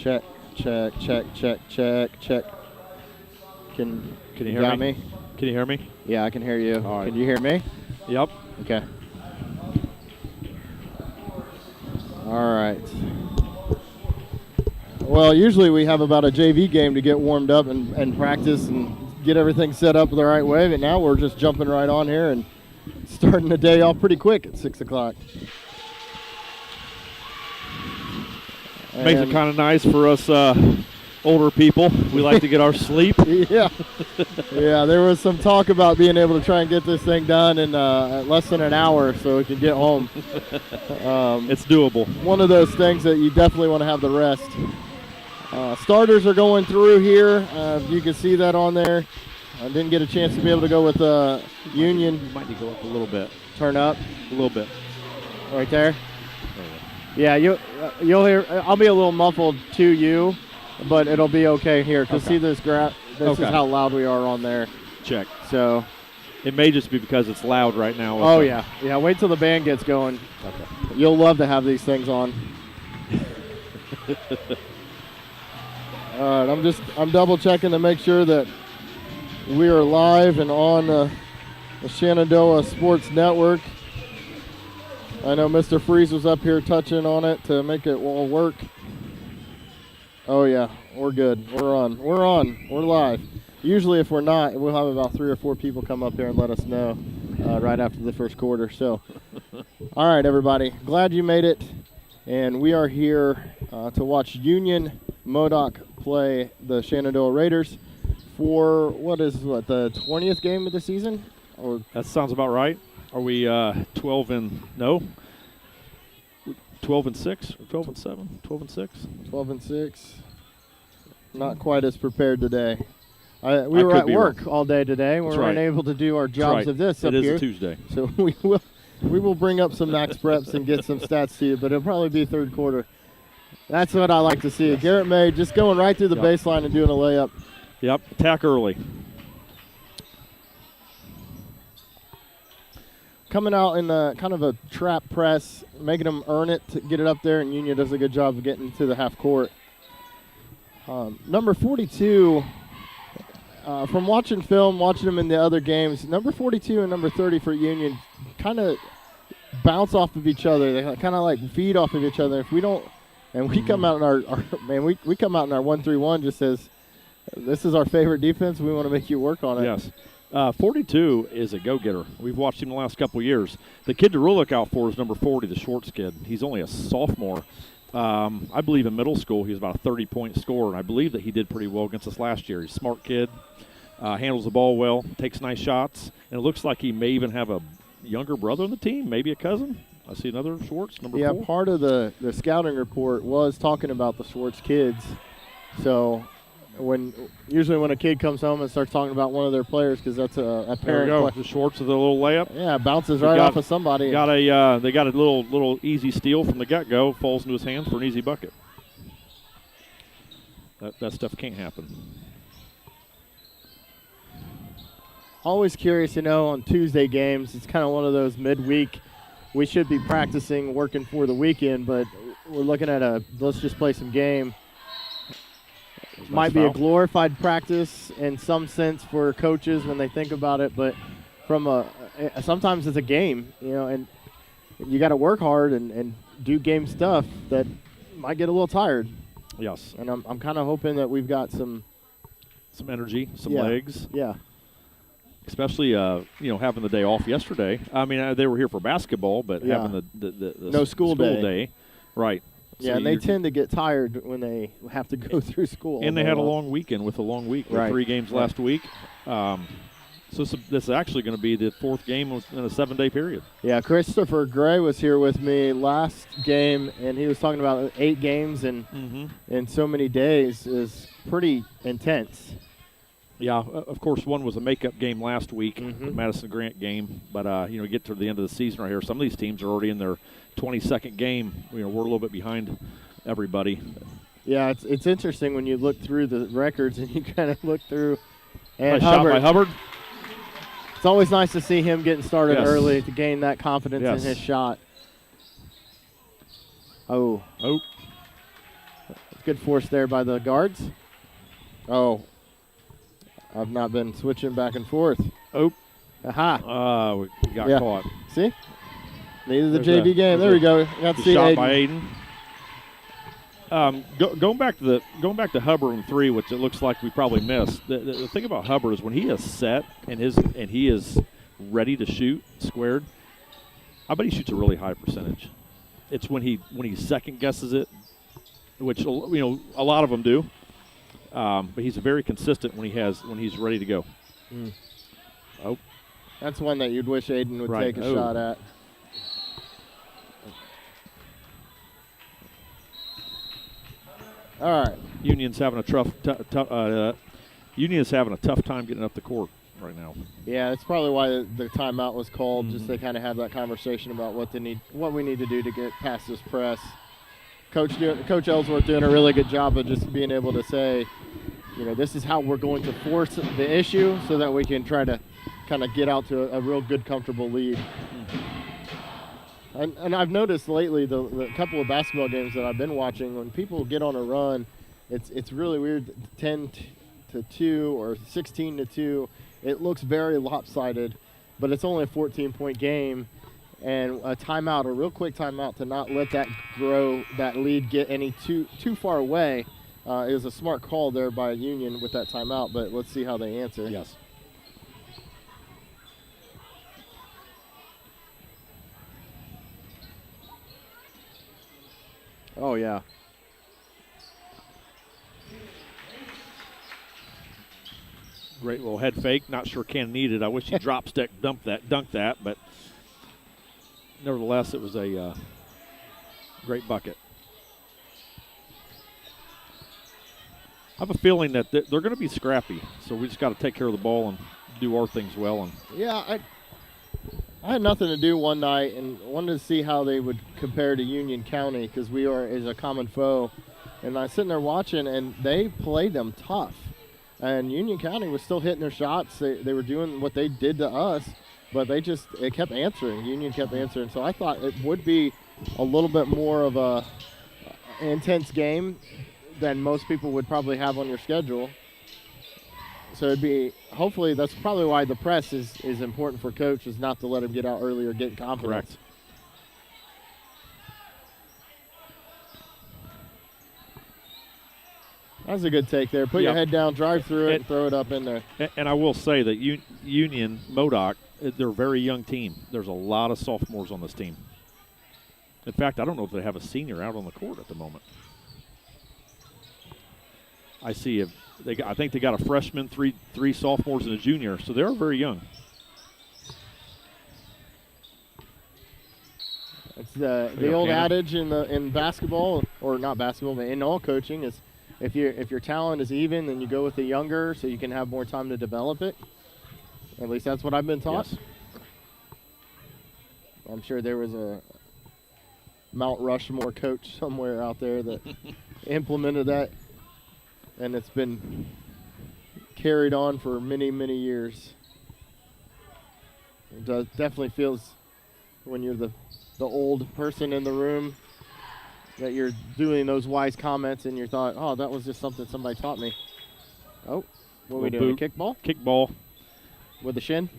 Check. Can you hear me? Can you hear me? Yeah, I can hear you. All right. Can you hear me? Yep. Okay. All right. Well, usually we have about a JV game to get warmed up and practice and get everything set up the right way, but now we're just jumping right on here and starting the day off pretty quick at 6 o'clock. Makes it kind of nice for us older people. We like to get our sleep. Yeah. Yeah, there was some talk about being able to try and get this thing done in less than an hour so we can get home. It's doable. One of those things that you definitely want to have the rest. Starters are going through here. You can see that on there. I didn't get a chance to be able to go with Union. You might need to go up a little bit. Turn up. A little bit. Right there. Yeah, you'll hear. I'll be a little muffled to you, but it'll be okay here. Cause see this graph. This is how loud we are on there. Check. So it may just be because it's loud right now. Oh yeah. Wait till the band gets going. Okay. You'll love to have these things on. All right. I'm double checking to make sure that we are live and on the Shenandoah Sports Network. I know Mr. Freeze was up here touching on it to make it all work. Oh, yeah, we're good. We're on. We're live. Usually if we're not, we'll have about 3 or 4 people come up here and let us know right after the first quarter. So, all right, everybody. Glad you made it. And we are here to watch Union Modoc play the Shenandoah Raiders for, the 20th game of the season? Or that sounds about right. Are we 12 and 6 or 12 and 7? 12 and 6? 12 and 6. Not quite as prepared today. We were at work all day today. We weren't able to do our jobs of this up here. It is a Tuesday. So we will bring up some max preps and get some stats to you, but it'll probably be third quarter. That's what I like to see. Yes. Garrett May just going right through the baseline and doing a layup. Yep, attack early. Coming out in kind of a trap press, making them earn it to get it up there, and Union does a good job of getting to the half court. Number 42, from watching film, watching them in the other games, number 42 and number 30 for Union kind of bounce off of each other. They kind of like feed off of each other. If we don't, and we come out in we come out in our 1-3-1 just says, this is our favorite defense. We want to make you work on it. Yes. 42 is a go-getter. We've watched him the last couple of years. The kid to really look out for is number 40, the Shorts kid. He's only a sophomore. I believe in middle school he was about a 30-point scorer, and I believe that he did pretty well against us last year. He's a smart kid, handles the ball well, takes nice shots, and it looks like he may even have a younger brother on the team, maybe a cousin. I see another Schwartz, number 4. Yeah, part of the scouting report was talking about the Schwartz kids. So usually when a kid comes home and starts talking about one of their players, because that's a parent. There we go. The Schwartz with a little layup. Yeah, bounces right off of somebody. They got a little easy steal from the get-go, falls into his hands for an easy bucket. That stuff can't happen. Always curious, on Tuesday games, it's kind of one of those midweek. We should be practicing, working for the weekend, but we're looking at let's just play some game. Might be a glorified practice in some sense for coaches when they think about it, but sometimes it's a game, and you got to work hard and do game stuff that might get a little tired. Yes. And I'm kind of hoping that we've got some energy, some legs. Yeah. Especially, having the day off yesterday. I mean, they were here for basketball, but having the no school day. Right. Yeah, so and they tend to get tired when they have to go through school. And they had a long weekend with a long week. Right. 3 games last week. So this is actually going to be the 4th game in a 7-day period. Yeah, Christopher Gray was here with me last game, and he was talking about 8 games in so many days is pretty intense. Yeah, of course, one was a makeup game last week, the Madison Grant game. But, get to the end of the season right here. Some of these teams are already in their 22nd game. We're a little bit behind everybody. Yeah, it's interesting when you look through the records and you kind of look through. And nice shot by Hubbard. It's always nice to see him getting started early to gain that confidence in his shot. Oh. Good force there by the guards. Oh, I've not been switching back and forth. Oh. Aha. We got caught. See? Needed the JV game. There we go. Got to see shot Aiden. by Aiden. Going back to Hubbard on 3, which it looks like we probably missed. The thing about Hubbard is when he is set and he is ready to shoot squared, I bet he shoots a really high percentage. It's when he second guesses it, which a lot of them do. But he's very consistent when he's ready to go. Oh, that's one that you'd wish Aiden would take a shot at. All right. Union's having a tough time getting up the court right now. Yeah, that's probably why the timeout was called. Just to kind of have that conversation about what we need to do to get past this press. Coach Ellsworth doing a really good job of just being able to say, this is how we're going to force the issue so that we can try to kind of get out to a real good, comfortable lead. And I've noticed lately the couple of basketball games that I've been watching, when people get on a run, it's really weird. 10-2 or 16-2, it looks very lopsided, but it's only a 14-point game, and a timeout, a real quick timeout, to not let that grow, that lead get any too far away. It was a smart call there by Union with that timeout, but let's see how they answer. Yes. Oh, yeah. Great little head fake. Not sure Ken needed. I wish he drop stick dunked that, but nevertheless, it was a great bucket. I have a feeling that they're going to be scrappy, so we just got to take care of the ball and do our things well. And yeah, I had nothing to do one night and wanted to see how they would compare to Union County, because we are is a common foe. And I was sitting there watching, and they played them tough. And Union County was still hitting their shots. They were doing what they did to us, but it kept answering. Union kept answering. So I thought it would be a little bit more of a intense game than most people would probably have on your schedule. So it'd be, hopefully, that's probably why the press is important for Coach, is not to let him get out early or get confidence. Correct. That's a good take there. Put your head down, drive through it, and throw it up in there. And I will say that Union, Modoc, they're a very young team. There's a lot of sophomores on this team. In fact, I don't know if they have a senior out on the court at the moment. I see I think they got a freshman, three sophomores, and a junior, so they're very young. It's the old adage in basketball, or not basketball, but in all coaching, is if your talent is even, then you go with the younger so you can have more time to develop it. At least that's what I've been taught. Yes. I'm sure there was a Mount Rushmore coach somewhere out there that implemented that, and it's been carried on for many, many years. It definitely feels, when you're the old person in the room, that you're doing those wise comments and you thought, oh, that was just something somebody taught me. Oh, what are we doing, a kickball? Kickball. With the shin?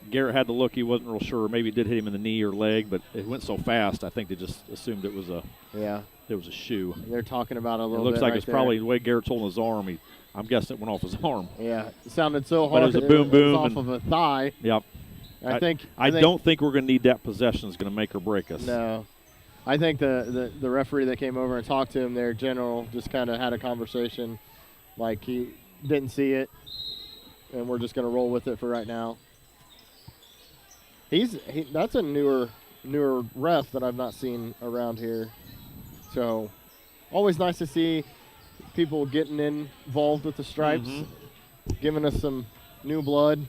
Garrett had to look. He wasn't real sure. Maybe it did hit him in the knee or leg, but it went so fast, I think they just assumed it was a shoe. They're talking about a little bit. It looks like right it's there. Probably the way Garrett's holding his arm. I'm guessing it went off his arm. Yeah, it sounded so hard. But it was a boom, boom. Off of a thigh. Yep. I think don't think we're going to need that possession. Is going to make or break us. No. I think the referee that came over and talked to him there, General, just kind of had a conversation like he didn't see it, and we're just going to roll with it for right now. That's a newer ref that I've not seen around here. So always nice to see people getting involved with the stripes, giving us some new blood.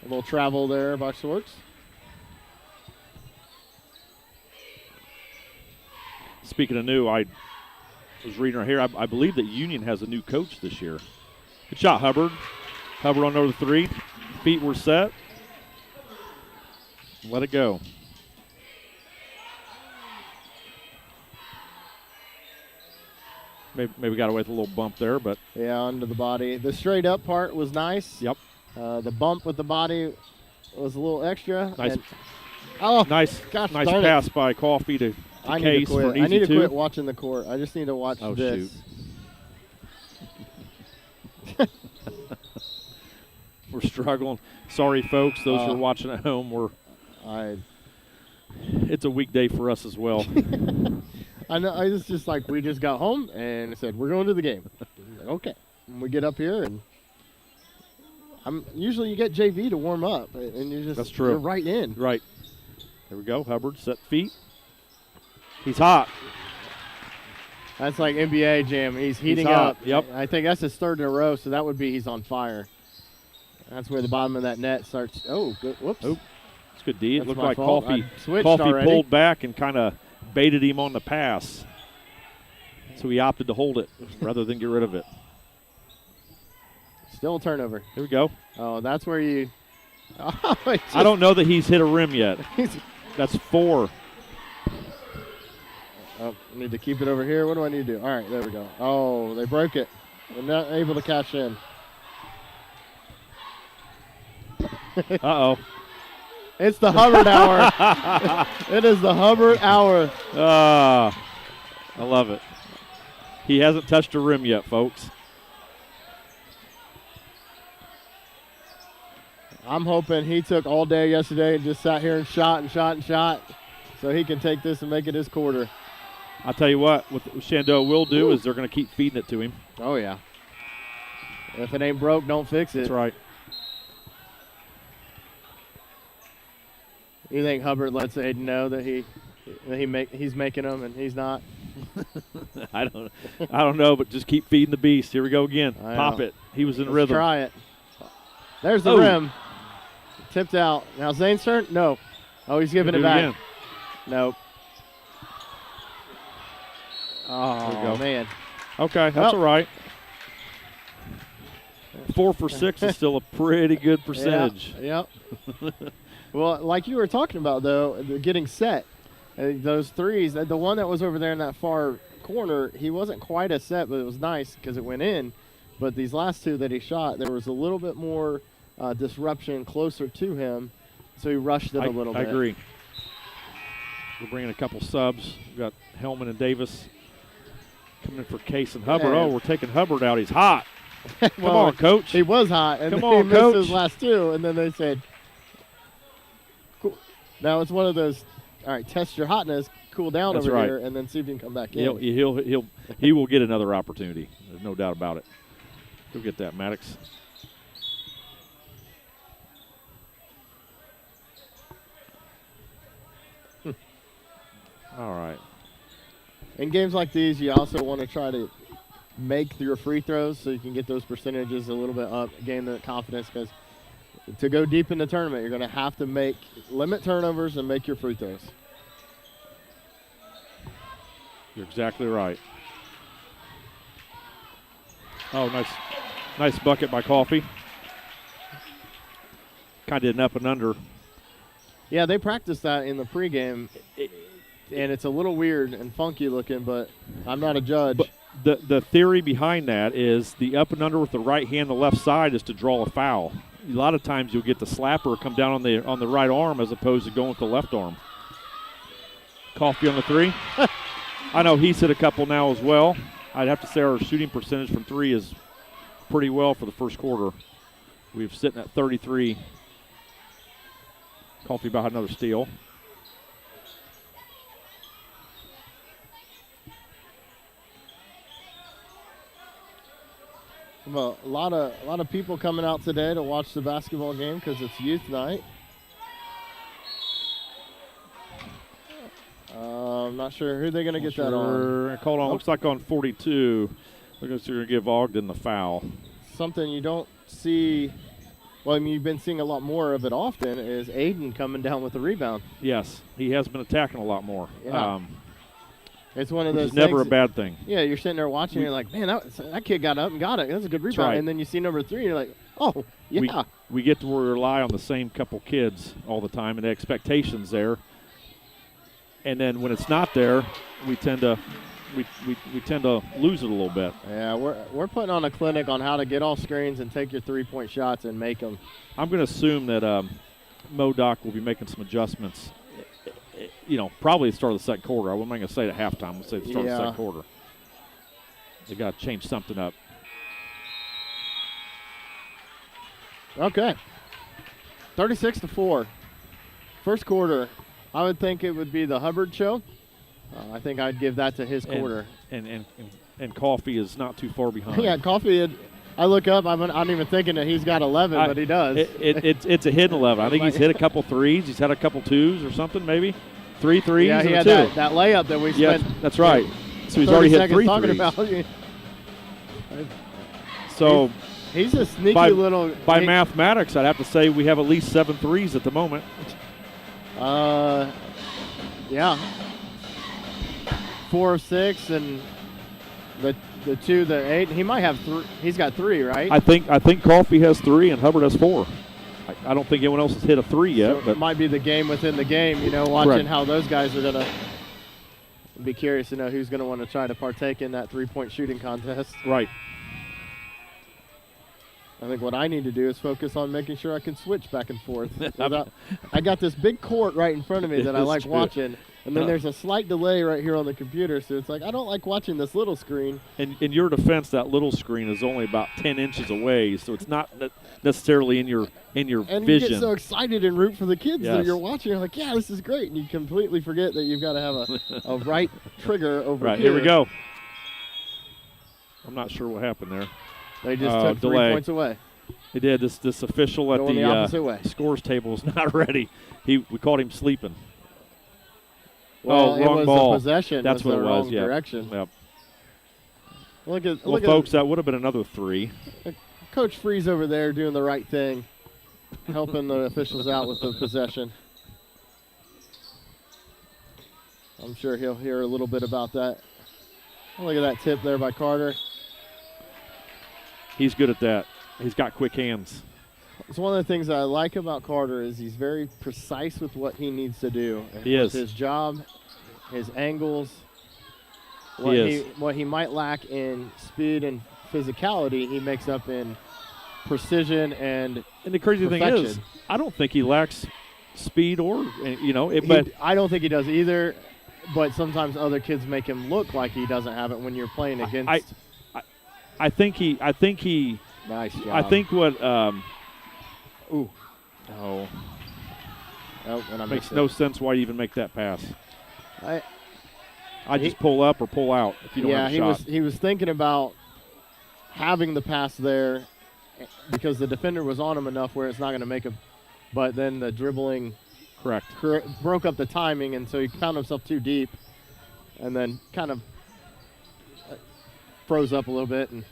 A little travel there by Schwartz. Speaking of new, I was reading right here. I believe that Union has a new coach this year. Good shot, Hubbard. Hubbard on number 3. Feet were set. Let it go. Maybe got away with a little bump there, but. Yeah, under the body. The straight up part was nice. Yep. The bump with the body was a little extra. Nice. Nice pass by Coffee to Case for an easy I need to two. quit watching the court. I just need to watch this. Shoot. We're struggling. Sorry, folks. Those who are watching at home, it's a weekday for us as well. I know. I was just like, we just got home and I said, we're going to the game. Okay. And we get up here and usually you get JV to warm up and That's true. You're right in. Right. There we go. Hubbard set feet. He's hot. That's like NBA jam. He's heating up. Yep. I think that's his third in a row, so that would be he's on fire. That's where the bottom of that net starts. Oh, good. Whoops. Oh, it's good D. It looked like fault. Coffee already. pulled back and kind of baited him on the pass. So he opted to hold it rather than get rid of it. Still a turnover. Here we go. Oh, that's where you – I don't know that he's hit a rim yet. That's 4. Oh, I need to keep it over here. What do I need to do? All right, there we go. Oh, they broke it. They're not able to cash in. Uh-oh. It's the Hubbard hour. It is the Hubbard hour. I love it. He hasn't touched a rim yet, folks. I'm hoping he took all day yesterday and just sat here and shot and shot and shot so he can take this and make it his quarter. I'll tell you what Shenandoah will do is they're going to keep feeding it to him. Oh, yeah. If it ain't broke, don't fix it. That's right. You think Hubbard lets Aiden know that he's making them and he's not? I don't know, but just keep feeding the beast. Here we go again. Pop it. He was in rhythm. Try it. There's the rim. Tipped out. Now Zane's turn? No. Oh, he's giving it back. Again. Nope. Oh, man. Okay, that's all right. 4 for 6 is still a pretty good percentage. Yep. Well, like you were talking about, though, getting set. Those threes, the one that was over there in that far corner, he wasn't quite as set, but it was nice because it went in. But these last two that he shot, there was a little bit more disruption closer to him, so he rushed it a little bit. I agree. We're bringing a couple subs. We've got Hellman and Davis coming in for Case and Hubbard. Oh, we're taking Hubbard out. He's hot. Come on, Coach. He was hot, and Come he on, missed Coach. his last two, and then they said, cool. Now it's one of those, all right, test your hotness, cool down That's over right. here, and then see if you can come back in. He will get another opportunity. There's no doubt about it. He'll get that, Maddox. All right. In games like these, you also want to try to make your free throws so you can get those percentages a little bit up, gain the confidence, because to go deep in the tournament, you're going to have to limit turnovers and make your free throws. You're exactly right. Oh, nice bucket by Coffee. Kind of did an up and under. Yeah, they practiced that in the pregame, and it's a little weird and funky looking, but I'm not a judge. But the theory behind that is the up and under with the right hand, the left side is to draw a foul. A lot of times you'll get the slapper come down on the right arm as opposed to going with the left arm. Coffee on the three. I know he's hit a couple now as well. I'd have to say our shooting percentage from three is pretty well for the first quarter. We're sitting at 33. Coffee about another steal. Well, a lot of people coming out today to watch the basketball game because it's youth night. I'm not sure who they're going to get that on. Hold on. Looks like on 42. They're going to give Ogden the foul. Something you don't see. Well, I mean, you've been seeing a lot more of it often is Aiden coming down with the rebound. Yes, he has been attacking a lot more. Yeah. It's one of those things. Never a things bad thing. Yeah, you're sitting there watching, and you're like, man, that kid got up and got it. That's a good rebound. Right. And then you see number 3, and you're like, oh, yeah. We get to rely on the same couple kids all the time, and the expectations there. And then when it's not there, we tend to we tend to lose it a little bit. Yeah, we're putting on a clinic on how to get off screens and take your 3-point shots and make them. I'm going to assume that Modoc will be making some adjustments. Probably at the start of the second quarter. I'm not going to say at halftime. We'll say at the start of the second quarter. They got to change something up. Okay. 36-4. First quarter, I would think it would be the Hubbard show. I think I'd give that to his quarter. And Coffee is not too far behind. Yeah, Coffee. I look up. I'm not even thinking that he's got 11, but he does. It's a hidden 11. I think he's hit a couple threes. He's had a couple twos or something, maybe 3 threes. Yeah, he had and 2. that layup that we spent. Yeah, that's right. So he's already hit 3 talking threes. About. So he's a sneaky little. By mathematics, I'd have to say we have at least 7 threes at the moment. Yeah. 4 of 6 and the 2, the 8. He might have 3. He's got 3, right? I think Coffee has 3 and Hubbard has 4. I don't think anyone else has hit a 3 yet. So but it might be the game within the game. Watching how those guys are gonna. Be curious to know who's gonna want to try to partake in that 3-point shooting contest. Right. I think what I need to do is focus on making sure I can switch back and forth. I got this big court right in front of me that I like watching, and then there's a slight delay right here on the computer, so it's like I don't like watching this little screen. And in your defense, that little screen is only about 10 inches away, so it's not necessarily in your and vision. You get so excited and root for the kids that you're watching. You're like, yeah, this is great, and you completely forget that you've got to have a right trigger over right, here. Here we go. I'm not sure what happened there. They just took delay. 3 points away. They did. This official at the opposite way. Scores table is not ready. We caught him sleeping. Well, wrong it was ball. A possession. That's what it was. Wrong Yeah. direction. Yep. Look folks, that would have been another 3. Coach Freeze over there doing the right thing, helping the officials out with the possession. I'm sure he'll hear a little bit about that. Look at that tip there by Carter. He's good at that. He's got quick hands. It's one of the things that I like about Carter is he's very precise with what he needs to do. He is. His job, his angles, what he might lack in speed and physicality, he makes up in precision and the crazy perfection. Thing is, I don't think he lacks speed or, but I don't think he does either, but sometimes other kids make him look like he doesn't have it when you're playing against. I think he. Nice job. I think what. Ooh. No. Oh, and I makes no sense why you even make that pass. I just pull up or pull out if you don't have a shot. he was thinking about having the pass there because the defender was on him enough where it's not going to make a. But then the dribbling. Correct. Broke up the timing, and so he found himself too deep, and then kind of froze up a little bit and.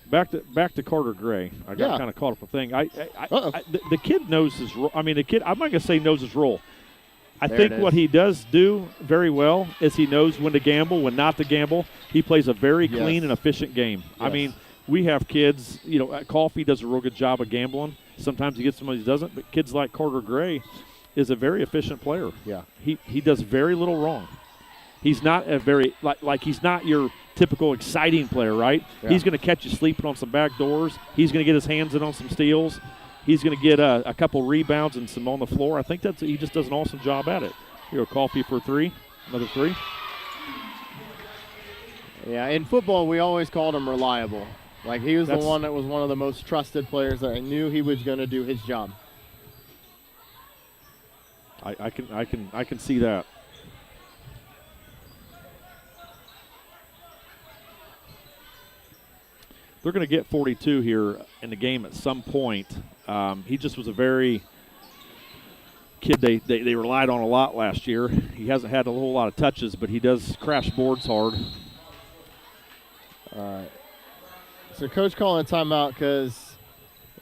Back to Carter Gray. I got kind of caught up with a thing. The kid knows his role. I mean, the kid, I'm not going to say knows his role. I think what he does do very well is he knows when to gamble, when not to gamble. He plays a very clean and efficient game. Yes. I mean, we have kids, Coffee does a real good job of gambling. Sometimes he gets somebody who doesn't, but kids like Carter Gray is a very efficient player. Yeah. He does very little wrong. He's not a very like he's not your typical exciting player, right? Yeah. He's going to catch you sleeping on some back doors. He's going to get his hands in on some steals. He's going to get a couple rebounds and some on the floor. I think he just does an awesome job at it. Here, Coffee for 3, another 3. Yeah, in football we always called him reliable. Like he was the one that was one of the most trusted players that I knew he was going to do his job. I can see that. They're going to get 42 here in the game at some point. He just was a very kid they relied on a lot last year. He hasn't had a whole lot of touches, but he does crash boards hard. So coach calling a timeout because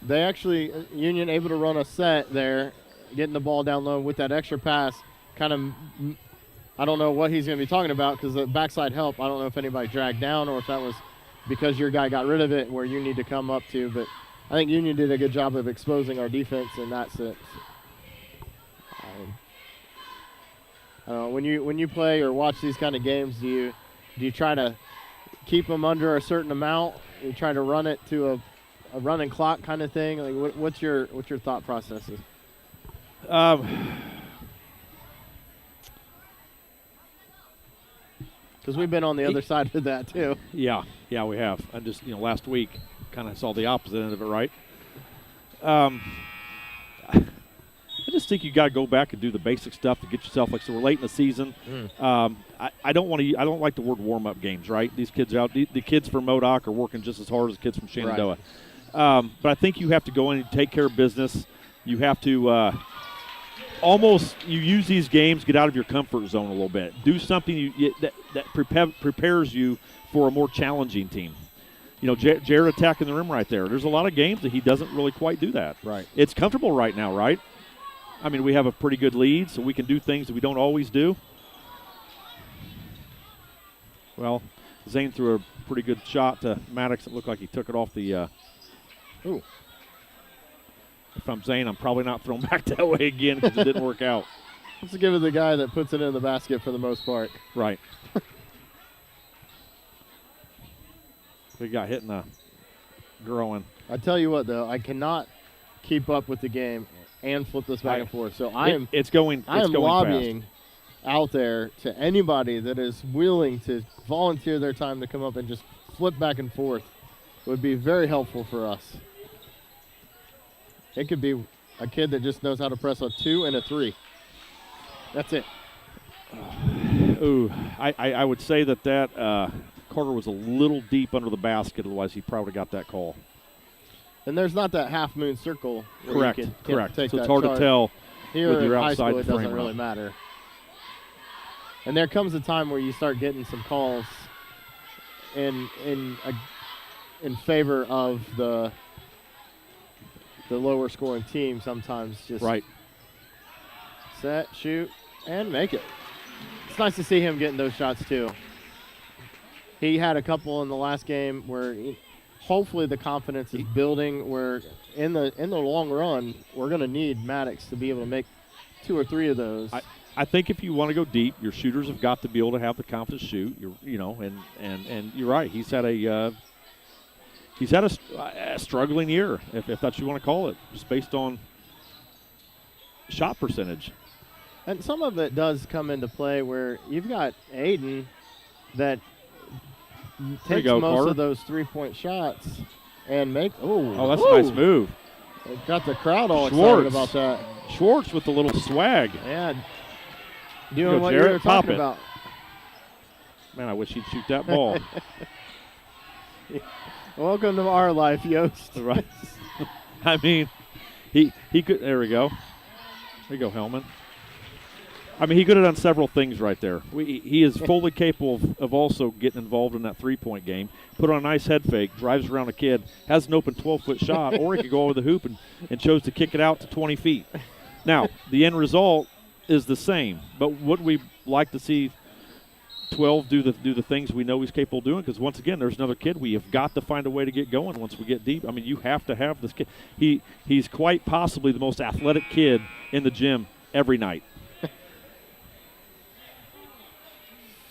they actually, Union able to run a set there, getting the ball down low with that extra pass. Kind of, I don't know what he's going to be talking about because the backside help, I don't know if anybody dragged down or if that was because your guy got rid of it where you need to come up to. But I think Union did a good job of exposing our defense in that sense. When you play or watch these kind of games, do you try to keep them under a certain amount? You try to run it to a running clock kind of thing. Like, what's your thought processes? Because we've been on the other side of that too. Yeah, we have. I just last week kind of saw the opposite end of it, right? I just think you got to go back and do the basic stuff to get yourself so we're late in the season. I don't like the word warm up games, right? These kids out. The kids from Modoc are working just as hard as the kids from Shenandoah. Right. But I think you have to go in and take care of business. You have to you use these games, get out of your comfort zone a little bit. Do something that prepares you for a more challenging team. Jared attacking the rim right there. There's a lot of games that he doesn't really quite do that. Right. It's comfortable right now, right? I mean, we have a pretty good lead, so we can do things that we don't always do. Well, Zane threw a pretty good shot to Maddox. It looked like he took it off the ooh. If I'm Zane, I'm probably not throwing back that way again because it didn't work out. Let's give it the guy that puts it in the basket for the most part. Right. We got hit in the growing. I tell you what, though, I cannot keep up with the game and flip this back and forth. So I am lobbying fast out there to anybody that is willing to volunteer their time to come up and just flip back and forth. It would be very helpful for us. It could be a kid that just knows how to press a 2 and a 3. That's it. Ooh, I would say that Carter was a little deep under the basket, otherwise he probably got that call. And there's not that half moon circle. Correct. You can take so that it's hard chart. to tell Here with your in high outside school, it frame doesn't really matter. And there comes a time where you start getting some calls in favor of the lower scoring team sometimes. Just right. Set, shoot, and make it. It's nice to see him getting those shots too. He had a couple in the last game where hopefully the confidence is building where in the long run we're going to need Maddox to be able to make 2 or 3 of those. I think if you want to go deep, your shooters have got to be able to have the confidence to shoot. And you're right. He's had a struggling year, if that's what you want to call it, just based on shot percentage. And some of it does come into play where you've got Aiden that takes most Carter. of those 3-point shots and make. Oh, that's a nice move. It got the crowd all excited about that. Schwartz with the little swag. Yeah. Doing what Jared, you were talking about. Man, I wish he'd shoot that ball. Welcome to our life, Yost. Right. I mean, he could. There we go. There you go, Hellman. I mean, he could have done several things right there. He is fully capable of also getting involved in that 3-point game. Put on a nice head fake, drives around a kid, has an open 12-foot shot, or he could go over the hoop and chose to kick it out to 20 feet. Now, the end result is the same, but would we like to see 12 do the things we know he's capable of doing? Because once again, there's another kid. We have got to find a way to get going once we get deep. I mean, you have to have this kid. He's quite possibly the most athletic kid in the gym every night.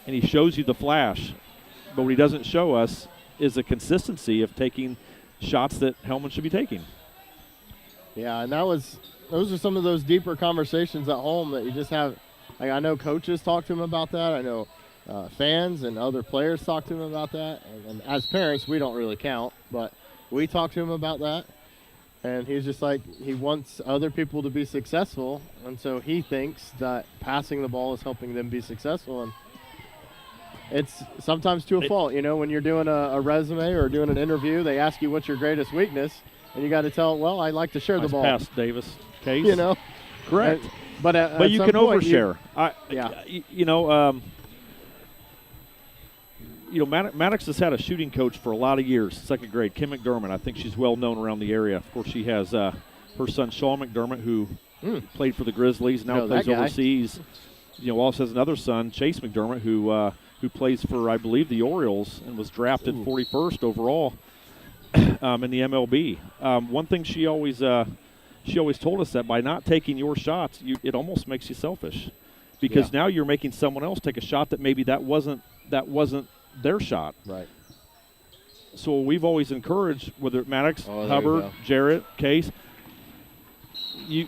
And he shows you the flash, but what he doesn't show us is the consistency of taking shots that Hellman should be taking. Yeah, and those are some of those deeper conversations at home that you just have. Like, I know coaches talk to him about that. I know fans and other players talk to him about that. And as parents, we don't really count, but we talk to him about that. And he's just like, he wants other people to be successful, and so he thinks that passing the ball is helping them be successful. And it's sometimes to a fault. When you're doing a resume or doing an interview, they ask you what's your greatest weakness, and you got to tell, well, I like to share the ball. Pass, Davis. Case. Correct. But you can overshare. Maddox has had a shooting coach for a lot of years, second grade, Kim McDermott. I think she's well known around the area. Of course, she has her son, Sean McDermott, who played for the Grizzlies, now plays overseas. Also has another son, Chase McDermott, who plays for, I believe, the Orioles and was drafted 41st overall in the MLB. One thing she always told us that by not taking your shots, it almost makes you selfish. because now you're making someone else take a shot that maybe that wasn't their shot. Right. So we've always encouraged, whether it Maddox, Hubbard, Jarrett, Case, you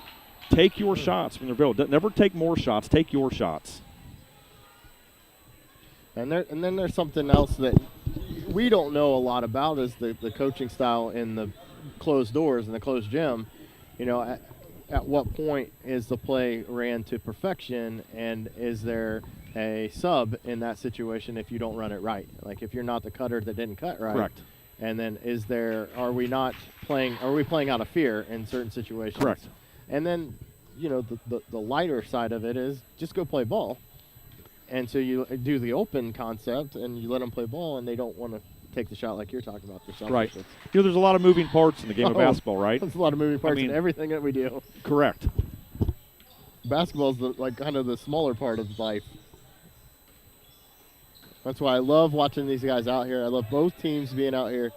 take your shots when they're available. Never take more shots. Take your shots. And then there's something else that we don't know a lot about is the coaching style in the closed doors in the closed gym. You know, at what point is the play ran to perfection, and is there a sub in that situation if you don't run it right? Like if you're not the cutter that didn't cut right. Correct. And then are we playing out of fear in certain situations? Correct. And then, you know, the lighter side of it is just go play ball. And so you do the open concept and you let them play ball, and they don't want to take the shot like you're talking about. Right. You know, there's a lot of moving parts in the game of basketball, right? There's a lot of moving parts in everything that we do. Correct. Basketball is kind of the smaller part of life. That's why I love watching these guys out here. I love both teams being out here.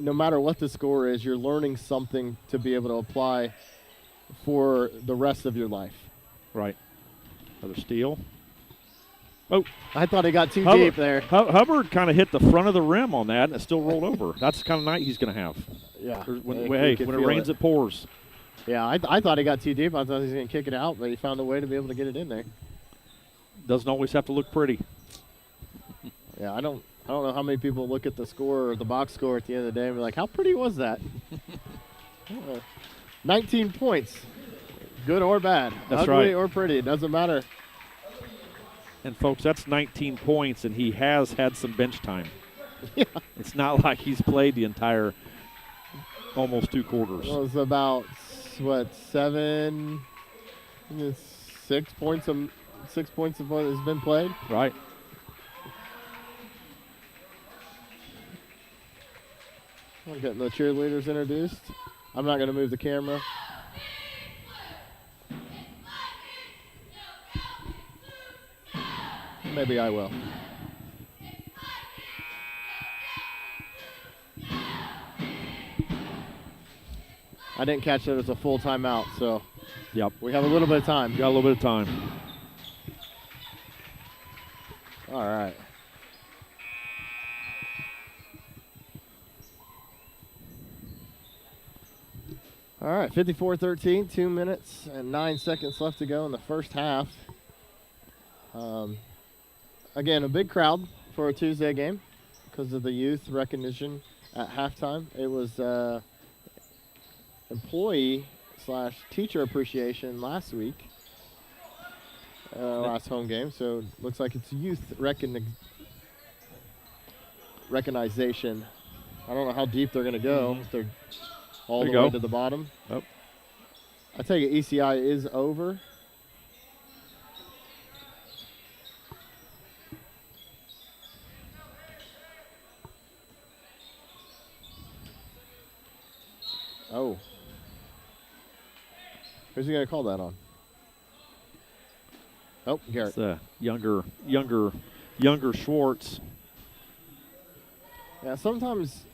No matter what the score is, you're learning something to be able to apply for the rest of your life. Right. Another steal. Oh, I thought he got too deep there. Hubbard kind of hit the front of the rim on that, and it still rolled over. That's the kind of night he's going to have. Yeah. When it rains, it pours. Yeah, I thought he got too deep. I thought he was going to kick it out, but he found a way to be able to get it in there. Doesn't always have to look pretty. Yeah, I don't know how many people look at the score or the box score at the end of the day and be like, how pretty was that? 19 points. Good or bad. That's Ugly right. or pretty. It doesn't matter. And, folks, that's 19 points, and he has had some bench time. Yeah. It's not like he's played the entire almost 2 quarters. Well, it was about, 6 points of what has been played. Right. I'm getting the cheerleaders introduced. I'm not going to move the camera. Maybe I will. I didn't catch that it was a full timeout, so yep, we have a little bit of time. Got a little bit of time. All right. All right, 54-13, 2 minutes and 9 seconds left to go in the first half. Again, a big crowd for a Tuesday game because of the youth recognition at halftime. It was employee/teacher appreciation last week, last home game. So it looks like it's youth recognition. I don't know how deep they're going to go. If they're all the way to the bottom. Oh. I take it ECI is over. Oh. Who's he going to call that on? Oh, Garrett. It's younger Schwartz. Yeah, sometimes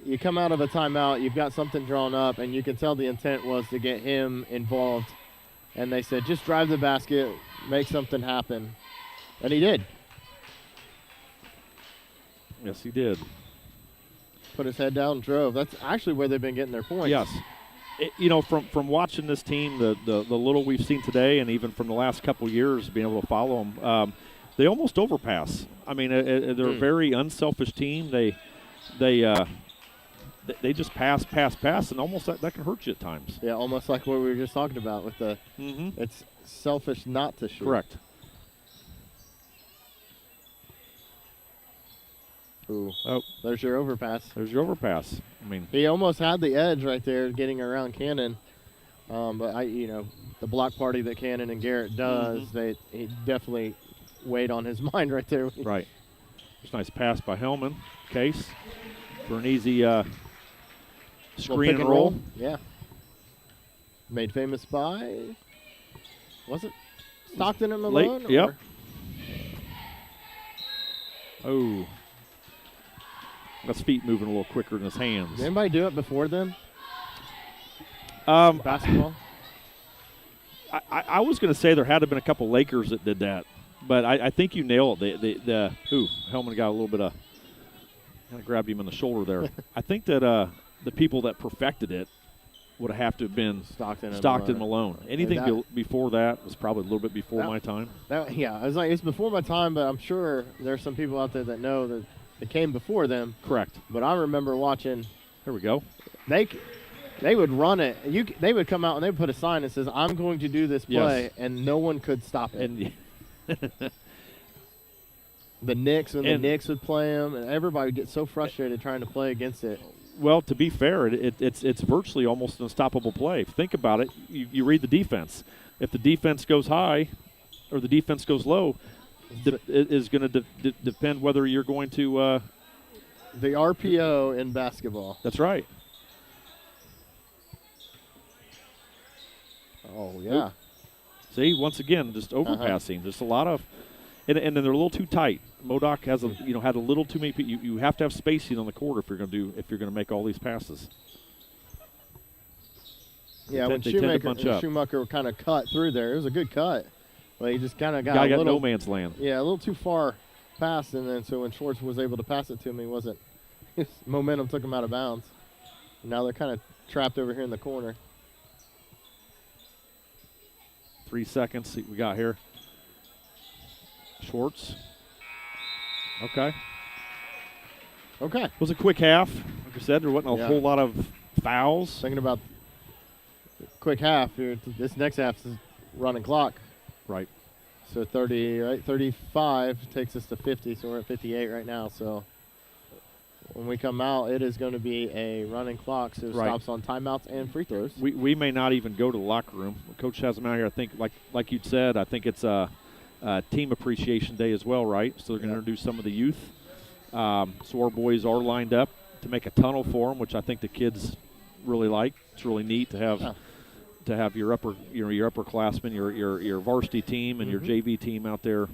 you come out of a timeout, you've got something drawn up, and you can tell the intent was to get him involved. And they said, just drive the basket, make something happen. And he did. Yes, he did. Put his head down and drove. That's actually where they've been getting their points. Yes. From watching this team, the little we've seen today, and even from the last couple of years, being able to follow them, they almost overpass. I mean, they're a very unselfish team. They just pass, and almost that can hurt you at times. Yeah, almost like what we were just talking about with the it's selfish not to shoot. Correct. Ooh. Oh, there's your overpass. I mean, he almost had the edge right there getting around Cannon. But the block party that Cannon and Garrett does, he definitely weighed on his mind right there. Right. Just nice pass by Hellman. Case for an easy screen and roll. Yeah. Made famous by, was it Stockton and Malone? Yep. Oh. That's feet moving a little quicker than his hands. Did anybody do it before then? Basketball? I was going to say there had to have been a couple Lakers that did that, but I think you nailed it. Hellman got a little bit of kind of grabbed him in the shoulder there. I think that the people that perfected it would have to have been Stockton Malone. Anything before that was probably a little bit before my time. I was like, it's before my time, but I'm sure there's some people out there that know that it came before them. Correct. But I remember watching. Here we go. They would run it. They would come out and they would put a sign that says, "I'm going to do this play," and no one could stop it. And the Knicks would play them, and everybody would get so frustrated trying to play against it. Well, to be fair, it's virtually almost an unstoppable play. Think about it. You read the defense. If the defense goes high or the defense goes low, it is going to depend whether you're going to the RPO in basketball. That's right. Oh, yeah. Oop. See, once again, just overpassing. Just a lot of and then they're a little too tight. Modoc has had a little too many people. You have to have spacing on the court if you're going to make all these passes. Yeah, when Schumacher kind of cut through there, it was a good cut. But he just kind of got no man's land. Yeah, a little too far past, and then so when Schwartz was able to pass it to him, his momentum took him out of bounds. Now they're kind of trapped over here in the corner. 3 seconds. See what we got here. Schwartz. Okay. It was a quick half. Like I said, there wasn't a whole lot of fouls. Thinking about quick half, this next half is running clock. Right. So 35 takes us to 50, so we're at 58 right now. So when we come out, it is going to be a running clock, so it stops on timeouts and free throws. We may not even go to the locker room. Coach has them out here. I think, like you'd said, I think it's a team appreciation day as well, right? So they're going to introduce some of the youth. So our boys are lined up to make a tunnel for them, which I think the kids really like. It's really neat to have your upperclassmen, your varsity team, and your JV team out there.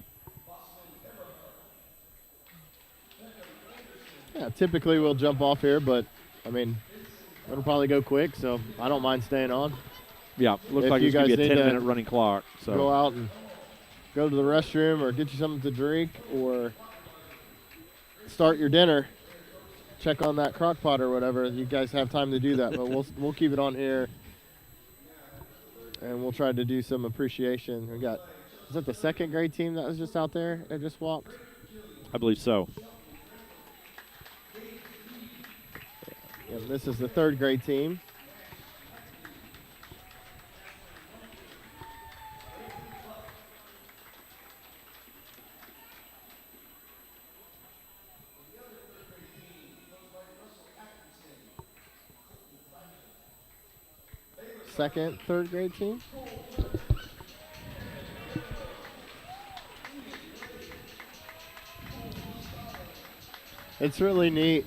Yeah, typically we'll jump off here, but I mean, it'll probably go quick, so I don't mind staying on. Yeah, looks like it's going to be a 10-minute running clock. So go out and go to the restroom or get you something to drink or start your dinner. Check on that crock pot or whatever. You guys have time to do that, but we'll keep it on here, and we'll try to do some appreciation. Is that the second grade team that was just out there that just walked? I believe so. And this is the third grade team. Third grade team. It's really neat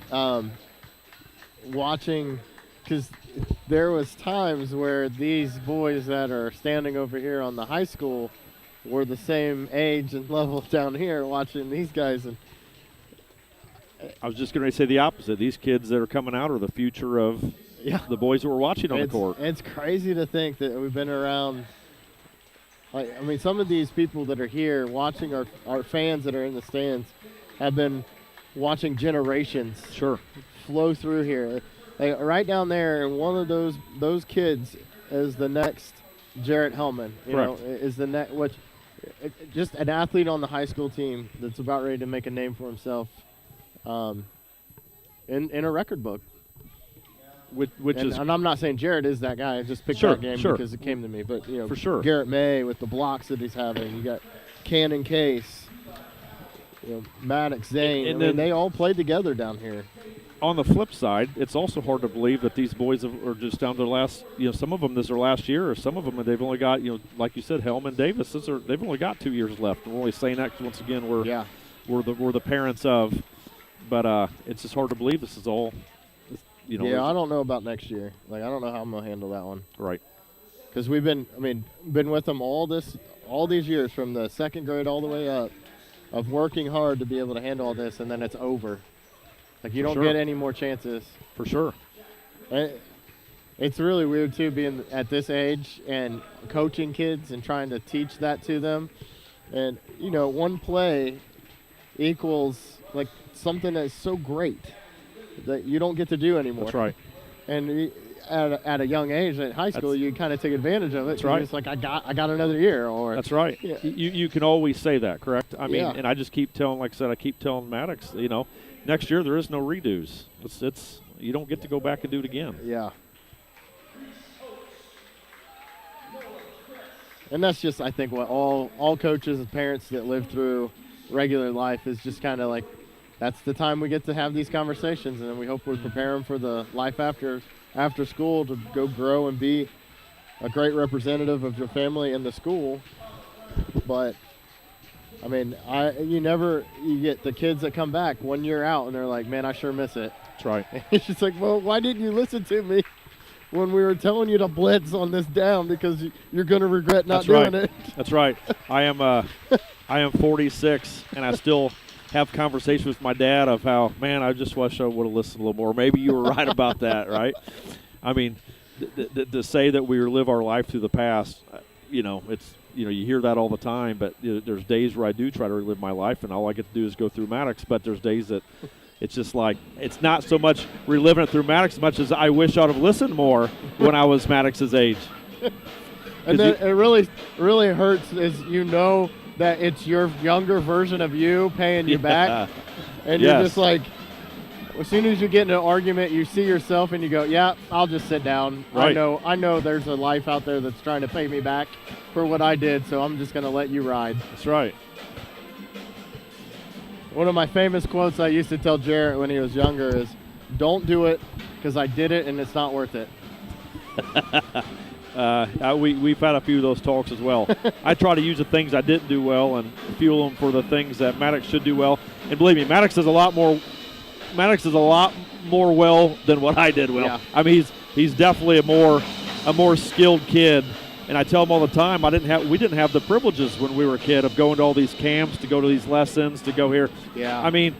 watching, because there was times where these boys that are standing over here on the high school were the same age and level down here watching these guys. And I was just going to say the opposite. These kids that are coming out are the future of the boys that we're watching on the court. It's crazy to think that we've been around. Some of these people that are here watching our fans that are in the stands have been watching generations flow through here. Right down there, and one of those kids is the next Jarrett Hellman. Is the next just an athlete on the high school team that's about ready to make a name for himself in a record book. And I'm not saying Jarrett is that guy. I just picked that game because it came to me. But for sure, Garrett May with the blocks that he's having. You got Cannon Case, Maddox Zane. And then they all played together down here. On the flip side, it's also hard to believe that these boys are just down to their last. Some of them this is their last year, or some of them they've only got. Like you said, Hellman, Davis. They've only got 2 years left. We're only saying that 'cause once again we're the parents of. But it's just hard to believe this is all. I don't know about next year. I don't know how I'm gonna handle that one. Right. Because we've been with them all these years from the second grade all the way up, of working hard to be able to handle all this, and then it's over. You don't get any more chances. For sure. It's really weird, too, being at this age and coaching kids and trying to teach that to them. And, one play equals, like, something that's so great that you don't get to do anymore. That's right. And at a young age, at high school, you kind of take advantage of it. That's right. It's like, I got another year. Or that's right. Yeah. You can always say that, correct? I mean, Yeah. and I just keep telling, like I said, I keep telling Maddox, next year there is no redos. It's you don't get to go back and do it again. Yeah. And that's just, I think, what all coaches and parents that live through regular life is just kind of like, that's the time we get to have these conversations, and then we hope we prepare them for the life after school to go grow and be a great representative of your family and the school. But, I mean, you get the kids that come back 1 year out, and they're like, man, I sure miss it. That's right. It's just like, well, why didn't you listen to me when we were telling you to blitz on this down, because you're going to regret not doing it? That's right. I am 46, and I still have conversations with my dad of how, man, I just wish I would have listened a little more. Maybe you were right about that, right? I mean, to say that we live our life through the past, it's you hear that all the time. But there's days where I do try to relive my life, and all I get to do is go through Maddox. But there's days that it's just like, it's not so much reliving it through Maddox as much as I wish I'd have listened more when I was Maddox's age. And then it really, really hurts is that it's your younger version of you paying you back. And you're just like, as soon as you get into an argument, you see yourself and you go, yeah, I'll just sit down. Right. I know there's a life out there that's trying to pay me back for what I did, so I'm just going to let you ride. That's right. One of my famous quotes I used to tell Jarrett when he was younger is, don't do it because I did it and it's not worth it. We've had a few of those talks as well. I try to use the things I didn't do well and fuel them for the things that Maddox should do well. And believe me, Maddox is a lot more well than what I did well. Yeah. I mean, he's definitely a more skilled kid. And I tell him all the time, we didn't have the privileges when we were a kid of going to all these camps, to go to these lessons, to go here. Yeah. I mean,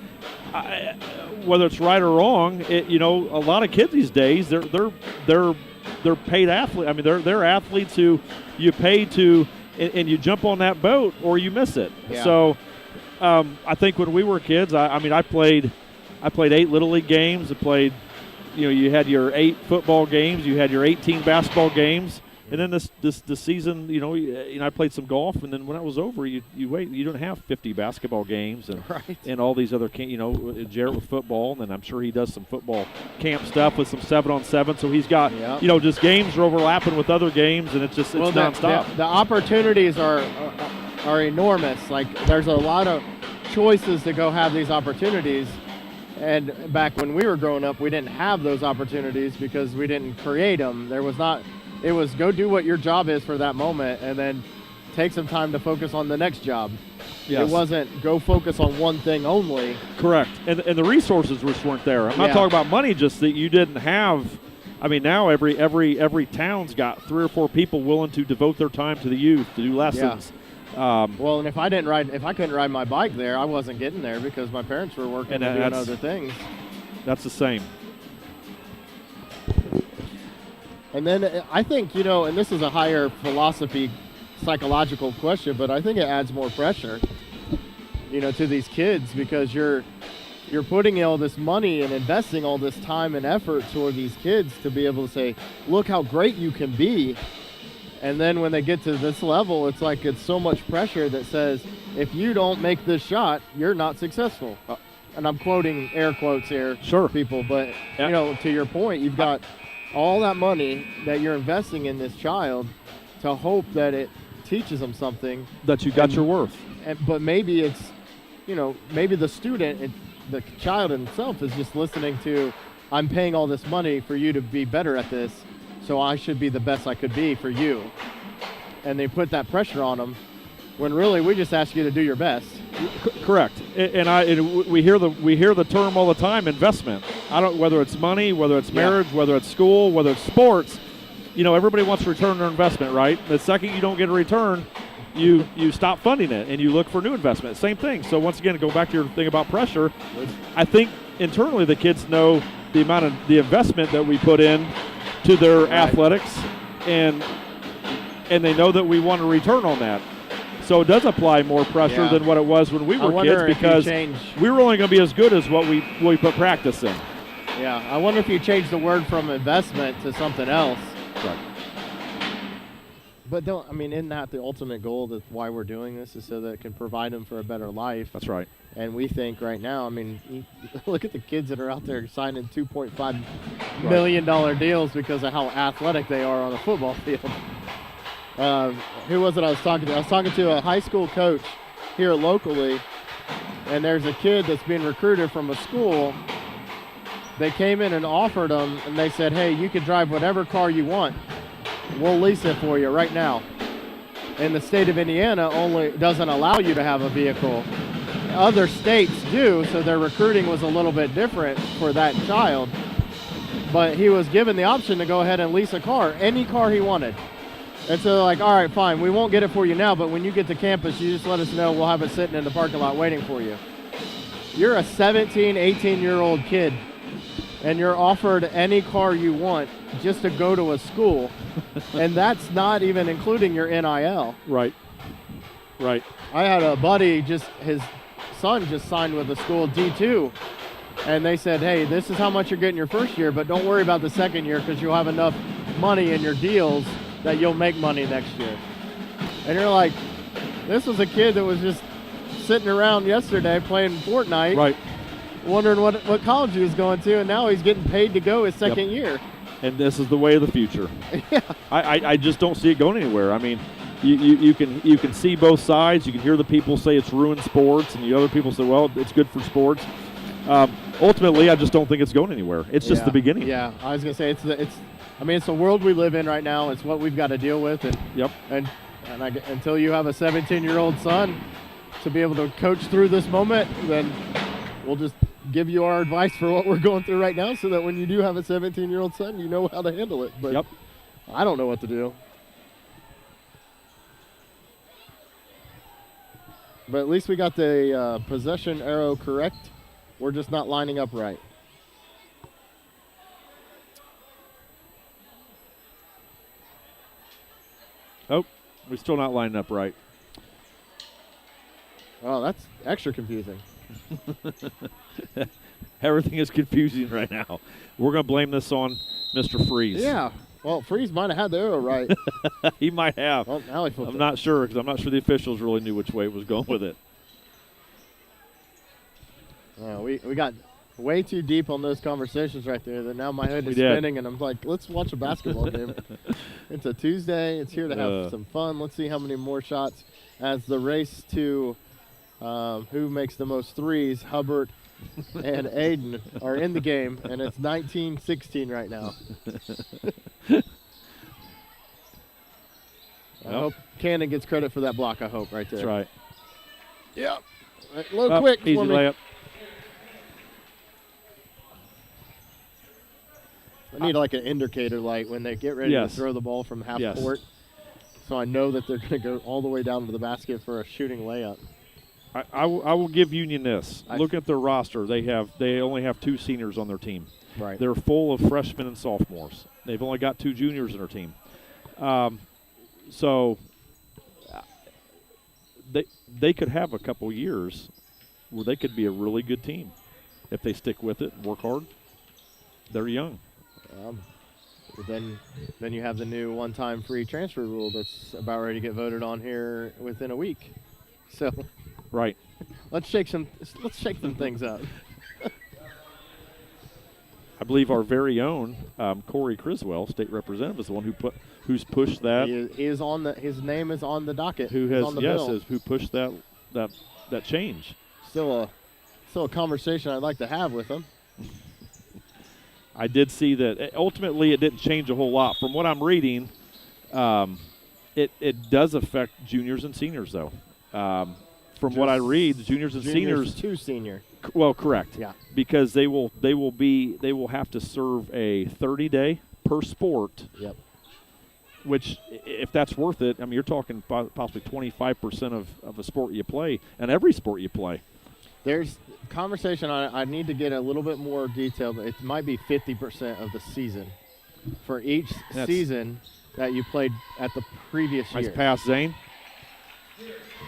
whether it's right or wrong, a lot of kids these days, they're paid athletes. I mean, they're athletes who you pay to, and you jump on that boat or you miss it. Yeah. So I think when we were kids, I played 8 Little League games. I played, you had your 8 football games, you had your 18 basketball games, and then this season, I played some golf, and then when it was over, you don't have 50 basketball games and all these other Jarrett with football, and then I'm sure he does some football camp stuff with some 7-on-7. So he's got just games are overlapping with other games, and it's nonstop. The opportunities are enormous. Like, there's a lot of choices to go have these opportunities. And back when we were growing up, we didn't have those opportunities because we didn't create them. It was go do what your job is for that moment and then take some time to focus on the next job. Yes. It wasn't go focus on one thing only. Correct. And the resources just weren't there. I'm not talking about money, just that you didn't have. I mean, now every town's got 3 or 4 people willing to devote their time to the youth, to do lessons. Yeah. Well, and if I couldn't ride my bike there, I wasn't getting there because my parents were working and doing other things. That's the same. And then I think, and this is a higher philosophy, psychological question, but I think it adds more pressure, to these kids because you're putting all this money and investing all this time and effort toward these kids to be able to say, look how great you can be. And then when they get to this level, it's like it's so much pressure that says, if you don't make this shot, you're not successful. And I'm quoting air quotes here, sure, people, but, to your point, you've got all that money that you're investing in this child to hope that it teaches them something. That you got your worth. But maybe it's, maybe the student, the child himself is just listening to, I'm paying all this money for you to be better at this, so I should be the best I could be for you. And they put that pressure on them when really we just ask you to do your best. Correct. And we hear the term all the time, investment. Whether it's money, whether it's marriage, whether it's school, whether it's sports, everybody wants to return their investment, right? The second you don't get a return, you stop funding it and you look for new investment. Same thing. So once again, to go back to your thing about pressure, I think internally the kids know the amount of the investment that we put in to their athletics, and they know that we want to return on that. So it does apply more pressure than what it was when we were kids, because we were only going to be as good as what we put practice in. Yeah, I wonder if you change the word from investment to something else. Right. But isn't that the ultimate goal? That's why we're doing this, is so that it can provide them for a better life. That's right. And we think right now, look at the kids that are out there signing $2.5 million deals because of how athletic they are on the football field. Who was it I was talking to? I was talking to a high school coach here locally, and there's a kid that's being recruited from a school. They came in and offered them, and they said, hey, you can drive whatever car you want. We'll lease it for you right now. And the state of Indiana only doesn't allow you to have a vehicle. Other states do, so their recruiting was a little bit different for that child. But he was given the option to go ahead and lease a car, any car he wanted. And so they're like, all right, fine, we won't get it for you now, but when you get to campus, you just let us know. We'll have it sitting in the parking lot waiting for you. You're a 17, 18-year-old kid, and you're offered any car you want just to go to a school, and that's not even including your NIL. Right. I had a buddy, his son just signed with a school, D2, and they said, hey, this is how much you're getting your first year, but don't worry about the second year because you'll have enough money in your deals that you'll make money next year. And you're like, this was a kid that was just sitting around yesterday playing Fortnite, right, wondering what college he was going to, and now he's getting paid to go his second year. And this is the way of the future. Yeah. I just don't see it going anywhere. I mean, you can see both sides. You can hear the people say it's ruined sports, and the other people say, well, it's good for sports. Ultimately, I just don't think it's going anywhere. It's just the beginning. Yeah, I was gonna say it's the world we live in right now. It's what we've got to deal with. And until you have a 17-year-old son to be able to coach through this moment, then we'll just give you our advice for what we're going through right now, so that when you do have a 17-year-old son, you know how to handle it. But I don't know what to do. But at least we got the possession arrow correct. We're just not lining up right. Oh, we're still not lining up right. Oh, that's extra confusing. Everything is confusing right now. We're going to blame this on Mr. Freeze. Yeah. Well, Freeze might have had the arrow right. He might have. Well, now he I'm not sure, because I'm not sure the officials really knew which way it was going with it. We got way too deep on those conversations right there that now my head is spinning, and I'm like, let's watch a basketball game. It's a Tuesday. It's here to have some fun. Let's see how many more shots as the race to who makes the most threes, Hubbard and Aiden, are in the game, and it's 19-16 right now. I hope Cannon gets credit for that block, I hope, right there. That's right. Yep. A little quick easy for me. layup. I need like an indicator light when they get ready to throw the ball from half court, so I know that they're going to go all the way down to the basket for a shooting layup. I will give Union this. Look at their roster. They only have 2 seniors on their team. Right. They're full of freshmen and sophomores. They've only got 2 juniors in their team. So they could have a couple years where they could be a really good team if they stick with it and work hard. They're young. Then you have the new one-time free transfer rule that's about ready to get voted on here within a week. So right. Let's shake some things up. I believe our very own Corey Criswell, state representative, is the one who's pushed that. He is on the. His name is on the docket. Who has on the bill. who pushed that change. Still a conversation I'd like to have with him. I did see that ultimately it didn't change a whole lot. From what I'm reading, it does affect juniors and seniors, though. From what I read, juniors and seniors. 2 senior. Well, correct. Yeah. Because they will have to serve a 30-day per sport. Yep. Which, if that's worth it, I mean, you're talking possibly 25% of a sport you play, and every sport you play. There's conversation on it. I need to get a little bit more detail. It might be 50% of the season. for each season that you played at the previous year. Nice pass, Zane.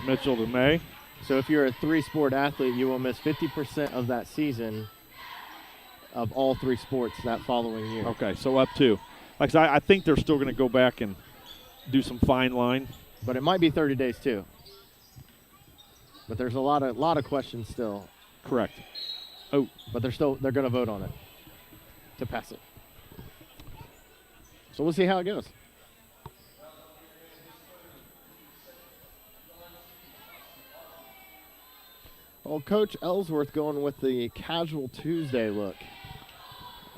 Mitchell to May. So if you're a 3-sport athlete, you will miss 50% of that season of all 3 sports that following year. Okay, so up 2. Like I said, I think they're still going to go back and do some fine line. But it might be 30 days too. But there's a lot of questions still. Correct. Oh, but they're going to vote on it to pass it. So we'll see how it goes. Well, Coach Ellsworth going with the casual Tuesday look.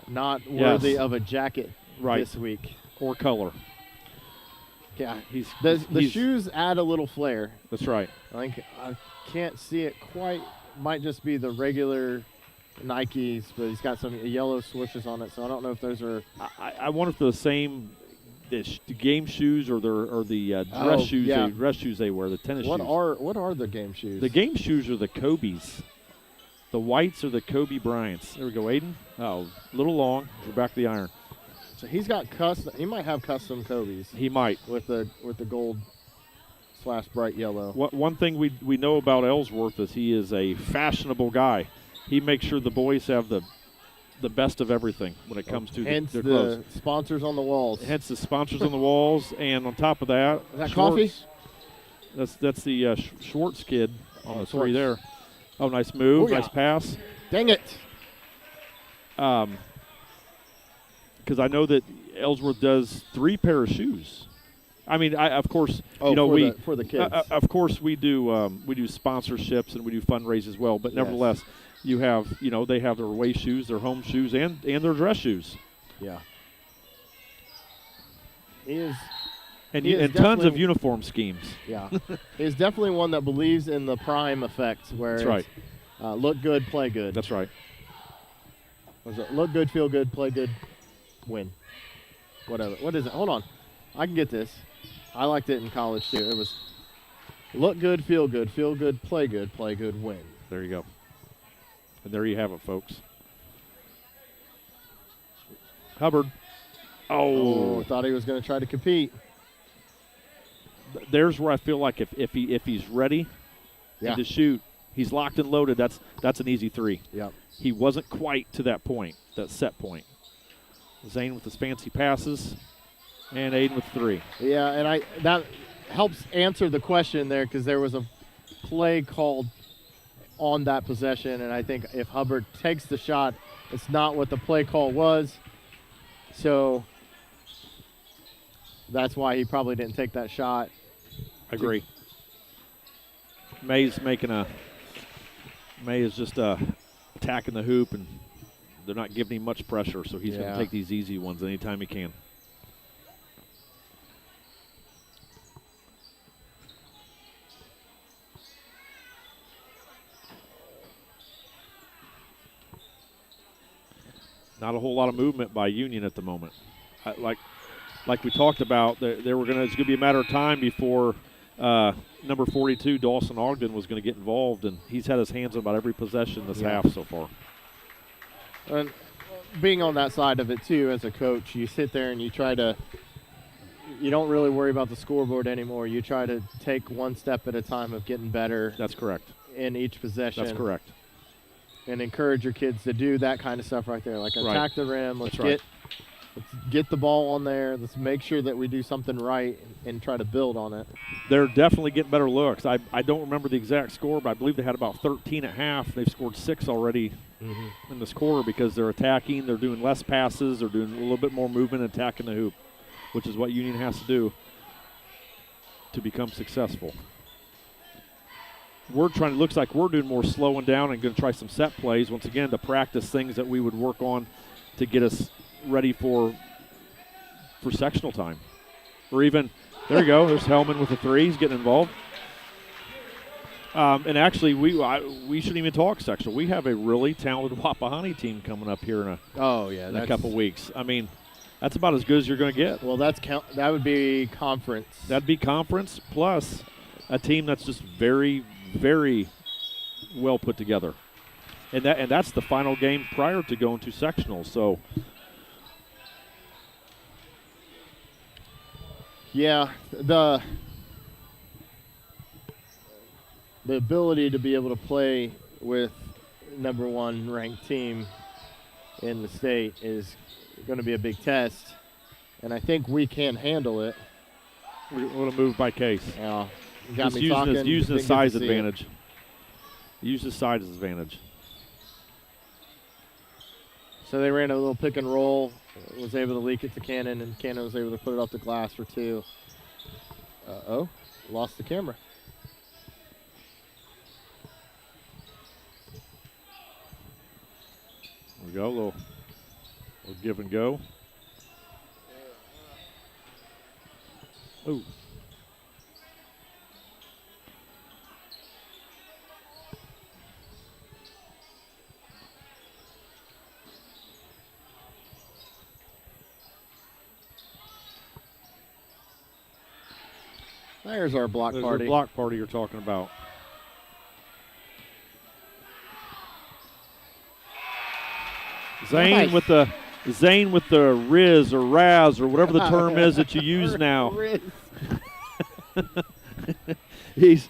Not worthy of a jacket this week. Or color. Yeah, the shoes add a little flair. That's right. I can't see it quite. Might just be the regular Nikes, but he's got some yellow swooshes on it, so I don't know if those are. I wonder if they're the same the game shoes or the dress shoes. Yeah. The dress shoes they wear, the tennis shoes. What are the game shoes? The game shoes are the Kobe's. The whites are the Kobe Bryants. There we go, Aiden. Oh, a little long. We're back to the iron. So he's got custom. He might have custom Kobe's. He might with the gold / bright yellow. One thing we know about Ellsworth is he is a fashionable guy. He makes sure the boys have the best of everything when it comes to their clothes. Hence the sponsors on the walls. Hence the sponsors on the walls, and on top of that, is that coffee? That's the Schwartz kid on the 3 there. Oh, nice move, nice pass. Dang it! Because I know that Ellsworth does 3 pair of shoes. I mean, of course, for the kids. Of course, we do sponsorships and we do fundraise as well. But nevertheless, you have they have their away shoes, their home shoes, and their dress shoes. Yeah. He is. And tons of uniform schemes. Yeah. He's definitely one that believes in the prime effect, where that's right. Look good, play good. That's right. Look good, feel good, play good, win. Whatever. What is it? Hold on. I can get this. I liked it in college too. It was look good, play good, win. There you go. And there you have it, folks. Hubbard. Oh, thought he was going to try to compete. There's where I feel like if he's ready to shoot, he's locked and loaded. That's an easy 3. Yeah. He wasn't quite to that point, that set point. Zane with his fancy passes, and Aiden with 3. Yeah, and that helps answer the question there, because there was a play called on that possession, and I think if Hubbard takes the shot, it's not what the play call was. So that's why he probably didn't take that shot. I agree. May is just attacking the hoop, and they're not giving him much pressure, so he's going to take these easy ones anytime he can. Not a whole lot of movement by Union at the moment. Like we talked about, it's going to be a matter of time before number 42, Dawson Ogden, was going to get involved, and he's had his hands on about every possession this half so far. And being on that side of it, too, as a coach, you sit there and you don't really worry about the scoreboard anymore. You try to take one step at a time of getting better. That's correct. In each possession. That's correct. And encourage your kids to do that kind of stuff right there, like attack the rim. Let's get the ball on there. Let's make sure that we do something right and try to build on it. They're definitely getting better looks. I don't remember the exact score, but I believe they had about 13 at half. They've scored 6 already in this quarter because they're attacking. They're doing less passes. They're doing a little bit more movement, attacking the hoop, which is what Union has to do to become successful. Looks like we're doing more slowing down and going to try some set plays once again to practice things that we would work on to get us ready for sectional time. Or even, there you go, there's Hellman with a 3. He's getting involved. And actually, we shouldn't even talk sectional. We have a really talented Wapahani team coming up here in a couple weeks. I mean, that's about as good as you're going to get. Well, that would be conference. That'd be conference plus a team that's just very, very well put together. And that's the final game prior to going to sectional. So Yeah, the ability to be able to play with #1 ranked team in the state is going to be a big test, and I think we can handle it. We're going to move by case. Yeah, Just using the size advantage. Use the size advantage. So they ran a little pick and roll, was able to leak it to Cannon, and Cannon was able to put it off the glass for 2. Uh-oh, lost the camera. There we go, a little give and go. Ooh. There's our block party. There's the block party you're talking about. Zane with the Riz or Raz or whatever the term is that you use now.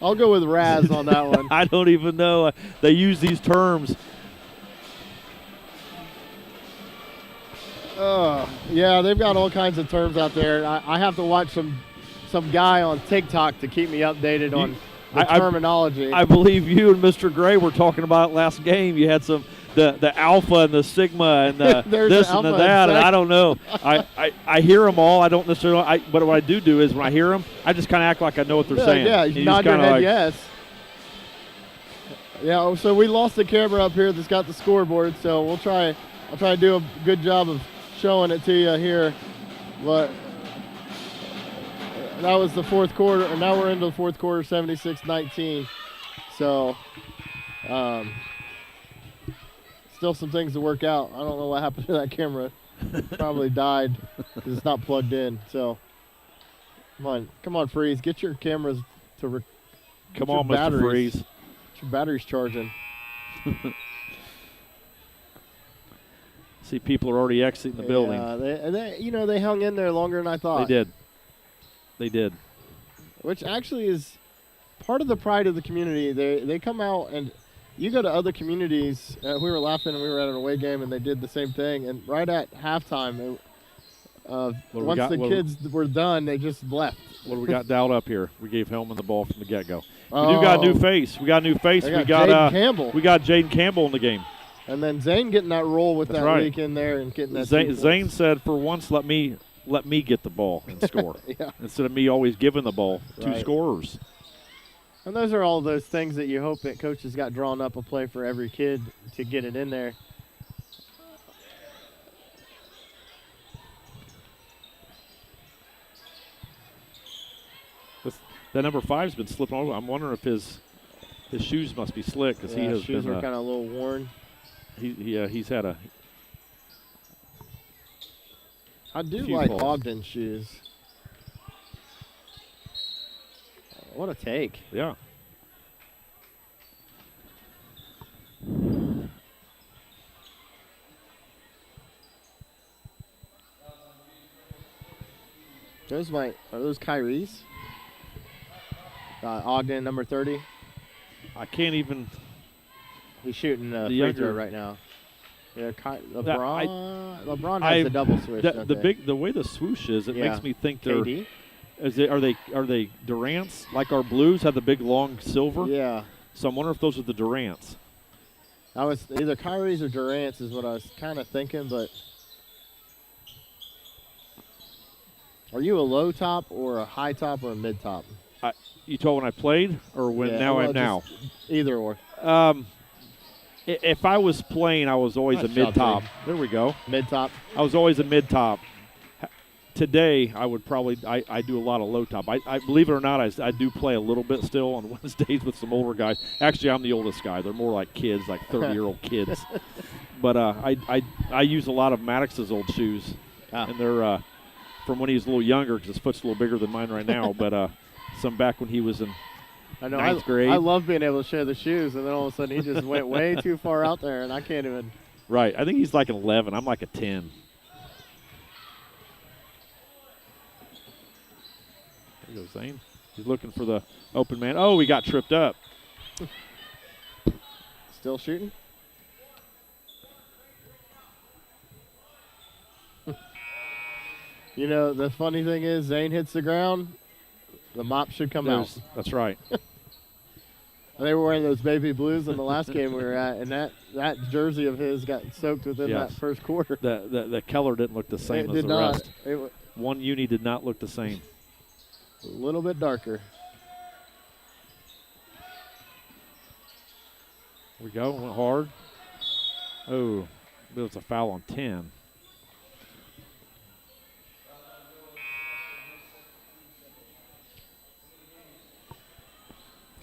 I'll go with Raz on that one. I don't even know. They use these terms. Yeah, they've got all kinds of terms out there. I have to watch some guy on TikTok to keep me updated on the terminology. I believe you and Mr. Gray were talking about it last game. You had the alpha and the sigma and the this and the that. And I don't know. I hear them all. I don't necessarily. But what I do is when I hear them, I just kind of act like I know what they're saying. Yeah, you nod your head yes. Yeah. So we lost the camera up here that's got the scoreboard. So I'll try to do a good job of showing it to you here. But that was the fourth quarter, and now we're into the fourth quarter, 76-19. So, still some things to work out. I don't know what happened to that camera. Probably died because it's not plugged in. So, come on, Freeze, get your cameras to. Come on, Mr. Freeze. Get your batteries charging. See, people are already exiting the building. Yeah, they hung in there longer than I thought. They did. Which actually is part of the pride of the community. They come out, and you go to other communities. We were laughing, and we were at an away game, and they did the same thing. And right at halftime, once the kids were done, they just left. What do we got dialed up here? We gave Hellman the ball from the get-go. We do got a new face. We got Jaden Campbell. We got Jaden Campbell in the game. And then Zane getting that roll with that leak in there and getting that. Zane said, "For once, let me get the ball and score yeah. instead of me always giving the ball to scorers." And those are all those things that you hope that coaches got drawn up a play for every kid to get it in there. That number 5's been slipping over. I'm wondering if his shoes must be slick because he has shoes been are kind of a little worn. He's had a. I do like Ogden shoes. What a take. Yeah. Are those Kyrie's? Ogden, number 30. I can't even. He's shooting free throw right now. Yeah, LeBron has a double switch. The way the swoosh is, it makes me think they're. KD? Are they Durant's like our Blues have the big long silver? Yeah. So I'm wondering if those are the Durant's. I was either Kyrie's or Durant's is what I was kind of thinking, but are you a low top or a high top or a mid top? You told when I played or when now? Either or. If I was playing, I was always a mid-top. There we go. Mid-top. I was always a mid-top. Today, I would probably I do a lot of low-top. I believe it or not, I do play a little bit still on Wednesdays with some older guys. Actually, I'm the oldest guy. They're more like kids, like 30-year-old kids. But I use a lot of Maddox's old shoes, and they're from when he was a little younger because his foot's a little bigger than mine right now. But some back when he was in ninth grade. I love being able to share the shoes, and then all of a sudden he just went way too far out there, and I can't even. Right. I think he's like an 11. I'm like a 10. There goes Zane. He's looking for the open man. Oh, he got tripped up. Still shooting? You know, the funny thing is, Zane hits the ground, the mop should come out. That's right. They were wearing those baby blues in the last game we were at, and that jersey of his got soaked within that first quarter. The color didn't look the same as the rest. One uni did not look the same. A little bit darker. Here we go. Went hard. Oh, but it's a foul on 10.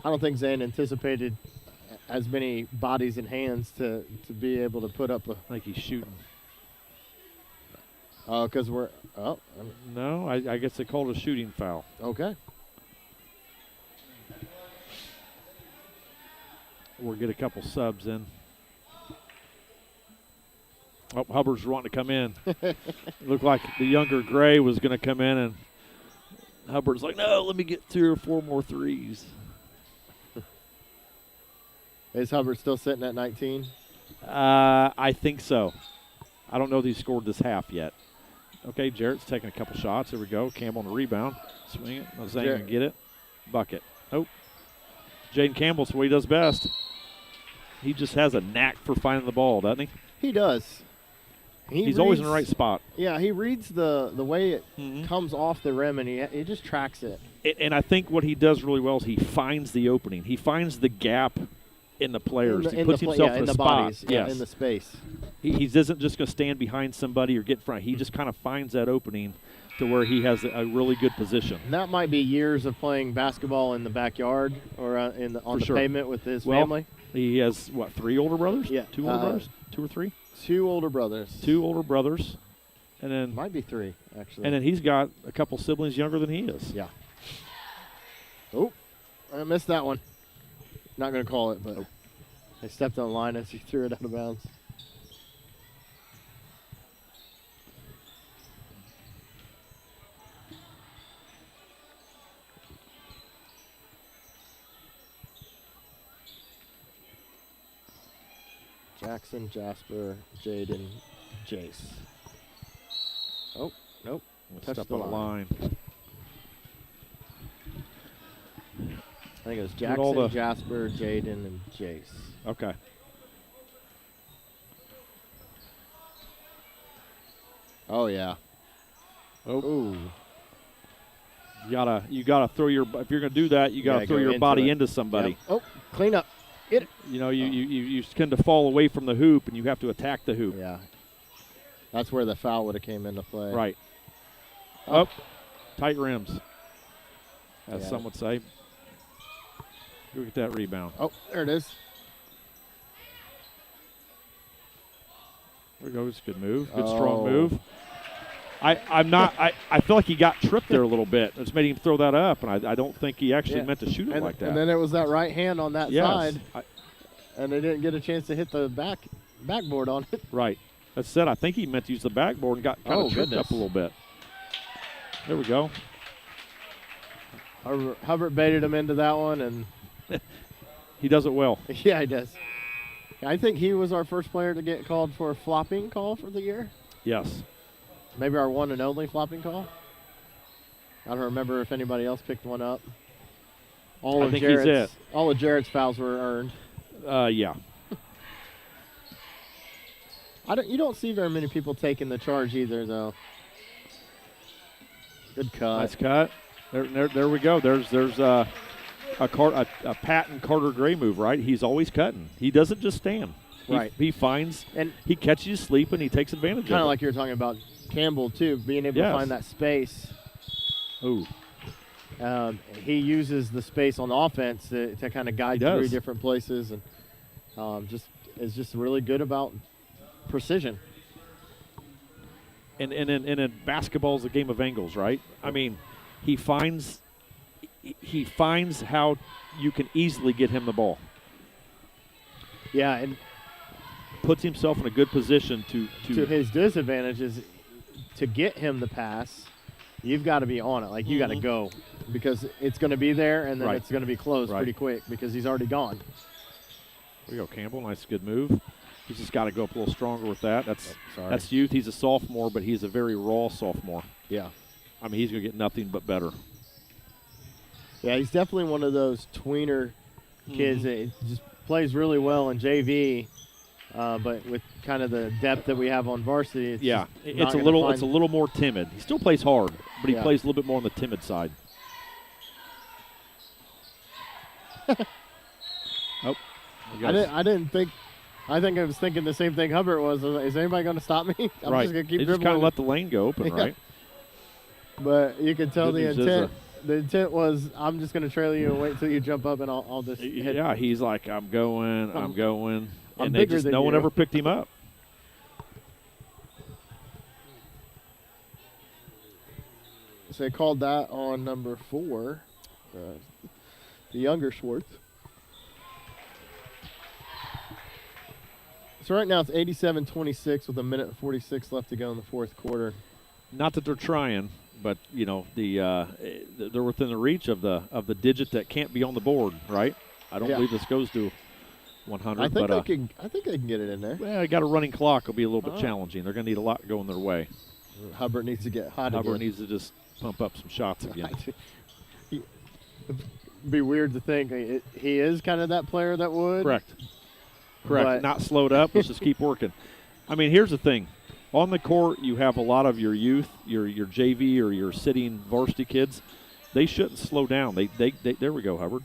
I don't think Zane anticipated as many bodies and hands to be able to put up a. I think he's shooting. Oh, because we're. Oh. No, I guess they called a shooting foul. Okay. We'll get a couple subs in. Oh, Hubbard's wanting to come in. It looked like the younger Gray was going to come in, and Hubbard's like, no, let me get 3 or 4 more threes. Is Hubbard still sitting at 19? I think so. I don't know if he scored this half yet. Okay, Jarrett's taking a couple shots. Here we go. Campbell on the rebound. Swing it. Zane can get it. Bucket. Oh. Jaden Campbell's what he does best. He just has a knack for finding the ball, doesn't he? He does. He's always in the right spot. Yeah, he reads the way it comes off the rim, and he just tracks it. And I think what he does really well is he finds the opening. He finds the gap in the players. He puts himself in a spot. Bodies, in the space. He isn't just going to stand behind somebody or get in front. He just kind of finds that opening to where he has a really good position. And that might be years of playing basketball in the backyard or on the pavement with his family. He has, 3 older brothers? Yeah. 2 older brothers? 2 or 3? 2 older brothers. 2 older brothers. And then might be 3, actually. And then he's got a couple siblings younger than he is. Yeah. Oh, I missed that one. Not going to call it, but I stepped on the line as he threw it out of bounds. Jackson, Jasper, Jaden, Jace. Oh, nope. Touched the line. I think it was Jackson, Jasper, Jaden, and Jace. Okay. Oh yeah. Oh. Ooh. You gotta throw your, if you're gonna do that, you gotta throw your body into somebody. Yep. Oh, clean up. It. You know, you tend to fall away from the hoop, and you have to attack the hoop. Yeah. That's where the foul would have came into play. Right. Oh. Tight rims, as some would say. Go get that rebound. Oh, there it is. There we go. It's a good move. Good strong move. I feel like he got tripped there a little bit. It's made him throw that up, and I don't think he actually meant to shoot it like that. And then it was that right hand on that side, and they didn't get a chance to hit the backboard on it. Right. That said, I think he meant to use the backboard and got kind of tripped up a little bit. There we go. Hubbard baited him into that one, and he does it well. Yeah, he does. I think he was our first player to get called for a flopping call for the year. Yes. Maybe our one and only flopping call. I don't remember if anybody else picked one up. All of Jarrett's fouls were earned. Yeah. You don't see very many people taking the charge either, though. Good cut. Nice cut. There we go. There's a Pat and Carter Gray move, right? He's always cutting. He doesn't just stand. Right. He finds and he catches you sleeping. He takes advantage of it. Kind of like you were talking about Campbell too, being able to find that space. Ooh. He uses the space on offense to kind of guide through different places, and is just really good about precision. And in basketball is a game of angles, right? I mean, he finds how you can easily get him the ball. Yeah, and puts himself in a good position to his disadvantage is to get him the pass. You've got to be on it. Like, you got to go because it's going to be there, and then Right. it's going to be closed Right. pretty quick because he's already gone. There you go, Campbell. Nice, good move. He's just got to go up a little stronger with that. Sorry. That's youth. He's a sophomore, but he's a very raw sophomore. Yeah. I mean, he's going to get nothing but better. Yeah, he's definitely one of those tweener kids that just plays really well in JV, but with kind of the depth that we have on varsity, it's Yeah, just not it's a gonna little find- it's a little more timid. He still plays hard, but he Yeah. plays a little bit more on the timid side. Oh, I didn't think. I think I was thinking the same thing Hubbard was. Is anybody going to stop me? I'm right. just going to keep They just dribbling. kind of let the lane go open, Yeah. right? But you can tell Good the news is intent. The intent was, I'm just going to trail you and wait until you jump up, and I'll just hit. Yeah, he's like, I'm going, I'm going, I'm and bigger than no one you. ever picked him up. So they called that on number 4, the younger Schwartz. So right now it's 87-26 with 1:46 left to go in the fourth quarter. Not that they're trying, but you know they're within the reach of the digit that can't be on the board, right? I don't believe this goes to 100. I think but I think they can get it in there. well, I got a running clock. Will be a little bit challenging. They're going to need a lot going their way. Hubbard needs to get hot Hubbard again. needs to just pump up some shots again. It'd be weird to think he is kind of that player that would. Correct. But- Not slowed up. Let's just keep working. I mean, here's the thing. On the court, you have a lot of your youth, your JV or your sitting varsity kids. They shouldn't slow down. They there we go, Hubbard.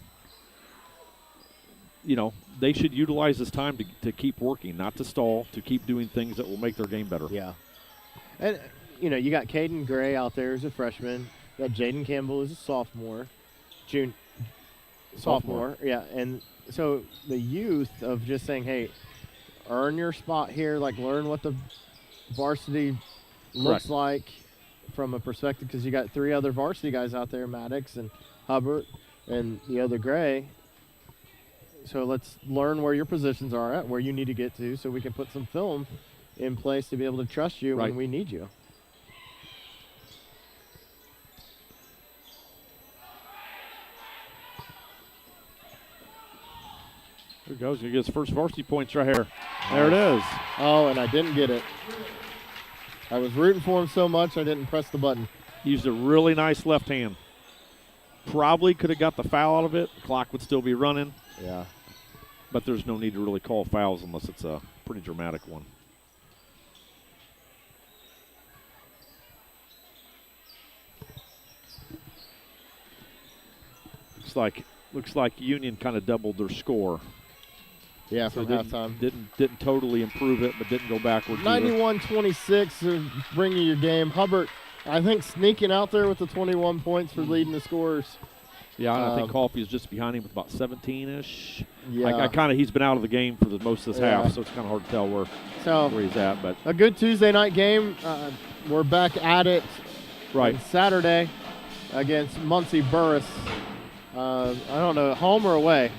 You know, they should utilize this time to keep working, not to stall, to keep doing things that will make their game better. Yeah. And, you know, you got Caden Gray out there as a freshman. You got Jaden Campbell as a sophomore. Sophomore, yeah. And so the youth of just saying, hey, earn your spot here, like learn what the varsity looks Correct. like from a perspective, because you got 3 other varsity guys out there, Maddox and Hubbard and the other Gray. So let's learn where your positions are at, where you need to get to, so we can put some film in place to be able to trust you Right. when we need you. There he goes. He gets his first varsity points right here. There it is. Oh, and I didn't get it. I was rooting for him so much I didn't press the button. Used a really nice left hand. Probably could have got the foul out of it. The clock would still be running, Yeah. but there's no need to really call fouls unless it's a pretty dramatic one. Looks like Union kind of doubled their score. Yeah, So from halftime. didn't totally improve it, but didn't go backwards. either. 91-26 to bring you your game. Hubbard, I think, sneaking out there with the 21 points for leading the scorers. Yeah, and I think Um, Coffey is just behind him with about 17-ish. Yeah. I kind of he's been out of the game for the most of this Yeah. half, so it's kind of hard to tell where So he's at. But a good Tuesday night game. We're back at it right, on Saturday against Muncie Burris. I don't know, home or away?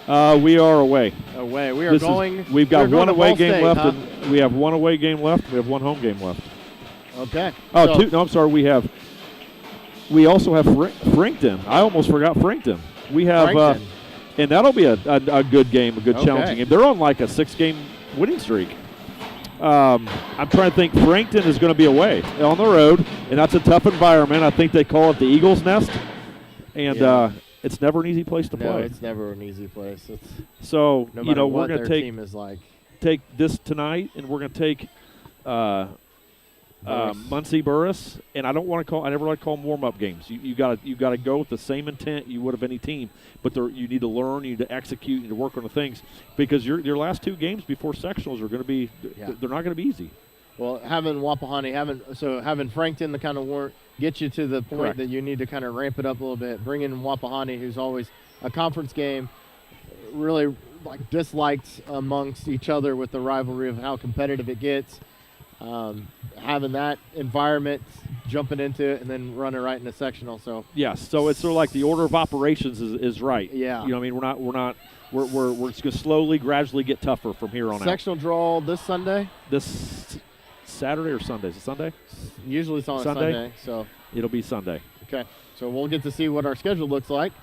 we are away. Away. We are This is- going. We've got we're going one to away Ball game State, left, huh? and we have one away game left. We have one home game left. Okay. Oh, So- two. No, I'm sorry. We also have Frankton. I almost forgot Frankton. We have, Frankton. and that'll be a good game, a good Okay. challenging game. They're on like a 6-game winning streak. I'm trying to think. Frankton is going to be away on the road, and that's a tough environment. I think they call it the Eagles' Nest, and Yeah. it's never an easy place to No, play. it's never an easy place. It's So no matter we're what going their to team is like. take this tonight, and we're going to take Burris. Muncie Burris, and I never like to call them warm-up games. You got to go with the same intent you would of any team, but you need to learn, you need to execute, you need to work on the things, because your last 2 games before sectionals are going to be they're not going to be easy. Well, having Wapahani, having Frankton to kind of get you to the point Correct. that you need to kind of ramp it up a little bit. Bring in Wapahani, who's always a conference game, really like disliked amongst each other with the rivalry of how competitive it gets. Having that environment, jumping into it, and then running right into sectional. So Yes, so it's sort of like the order of operations is right. Yeah. You know what I mean? We're just going to slowly, gradually get tougher from here on out. sectional draw this Sunday. This Saturday or Sunday? Is it Sunday? Usually it's on a Sunday? Sunday. So It'll be Sunday. Okay, so we'll get to see what our schedule looks like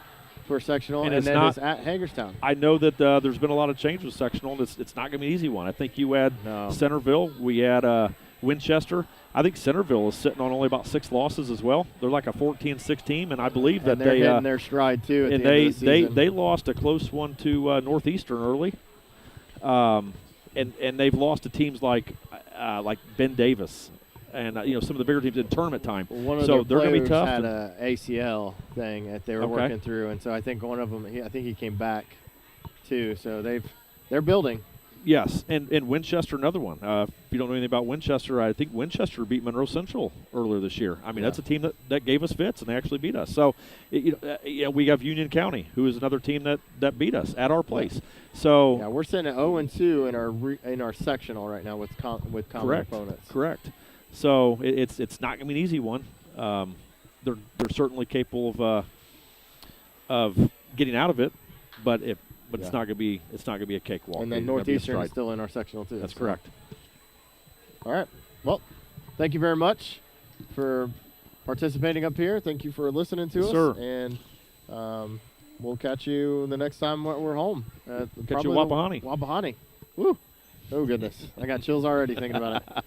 for sectional, and then it's at Hagerstown. I know that there's been a lot of changes with sectional, and it's not going to be an easy one. I think you add Centerville, we add Winchester. I think Centerville is sitting on only about 6 losses as well. They're like a 14-6 team, and I believe that they're hitting their stride too. At the end of the season. They lost a close one to Northeastern early, and they've lost to teams like Ben Davis. And some of the bigger teams in tournament time. One of so their they're going to be tough. Had an ACL thing that they were working through, and so I think one of them. I think he came back too. So they're building. Yes, and Winchester, another one. If you don't know anything about Winchester, I think Winchester beat Monroe Central earlier this year. I mean, that's a team that gave us fits, and they actually beat us. So, we have Union County, who is another team that beat us at our place. So we're sitting at 0-2 in our sectional right now with common opponents. Correct. So it's not going to be an easy one. They're certainly capable of getting out of it, but it's not going to be a cakewalk. And then Northeastern is still in our sectional too. That's correct. All right. Well, thank you very much for participating up here. Thank you for listening to us. Sir. And we'll catch you the next time we're home. Catch you at Wapahani. Wapahani. Woo. Oh goodness, I got chills already thinking about it.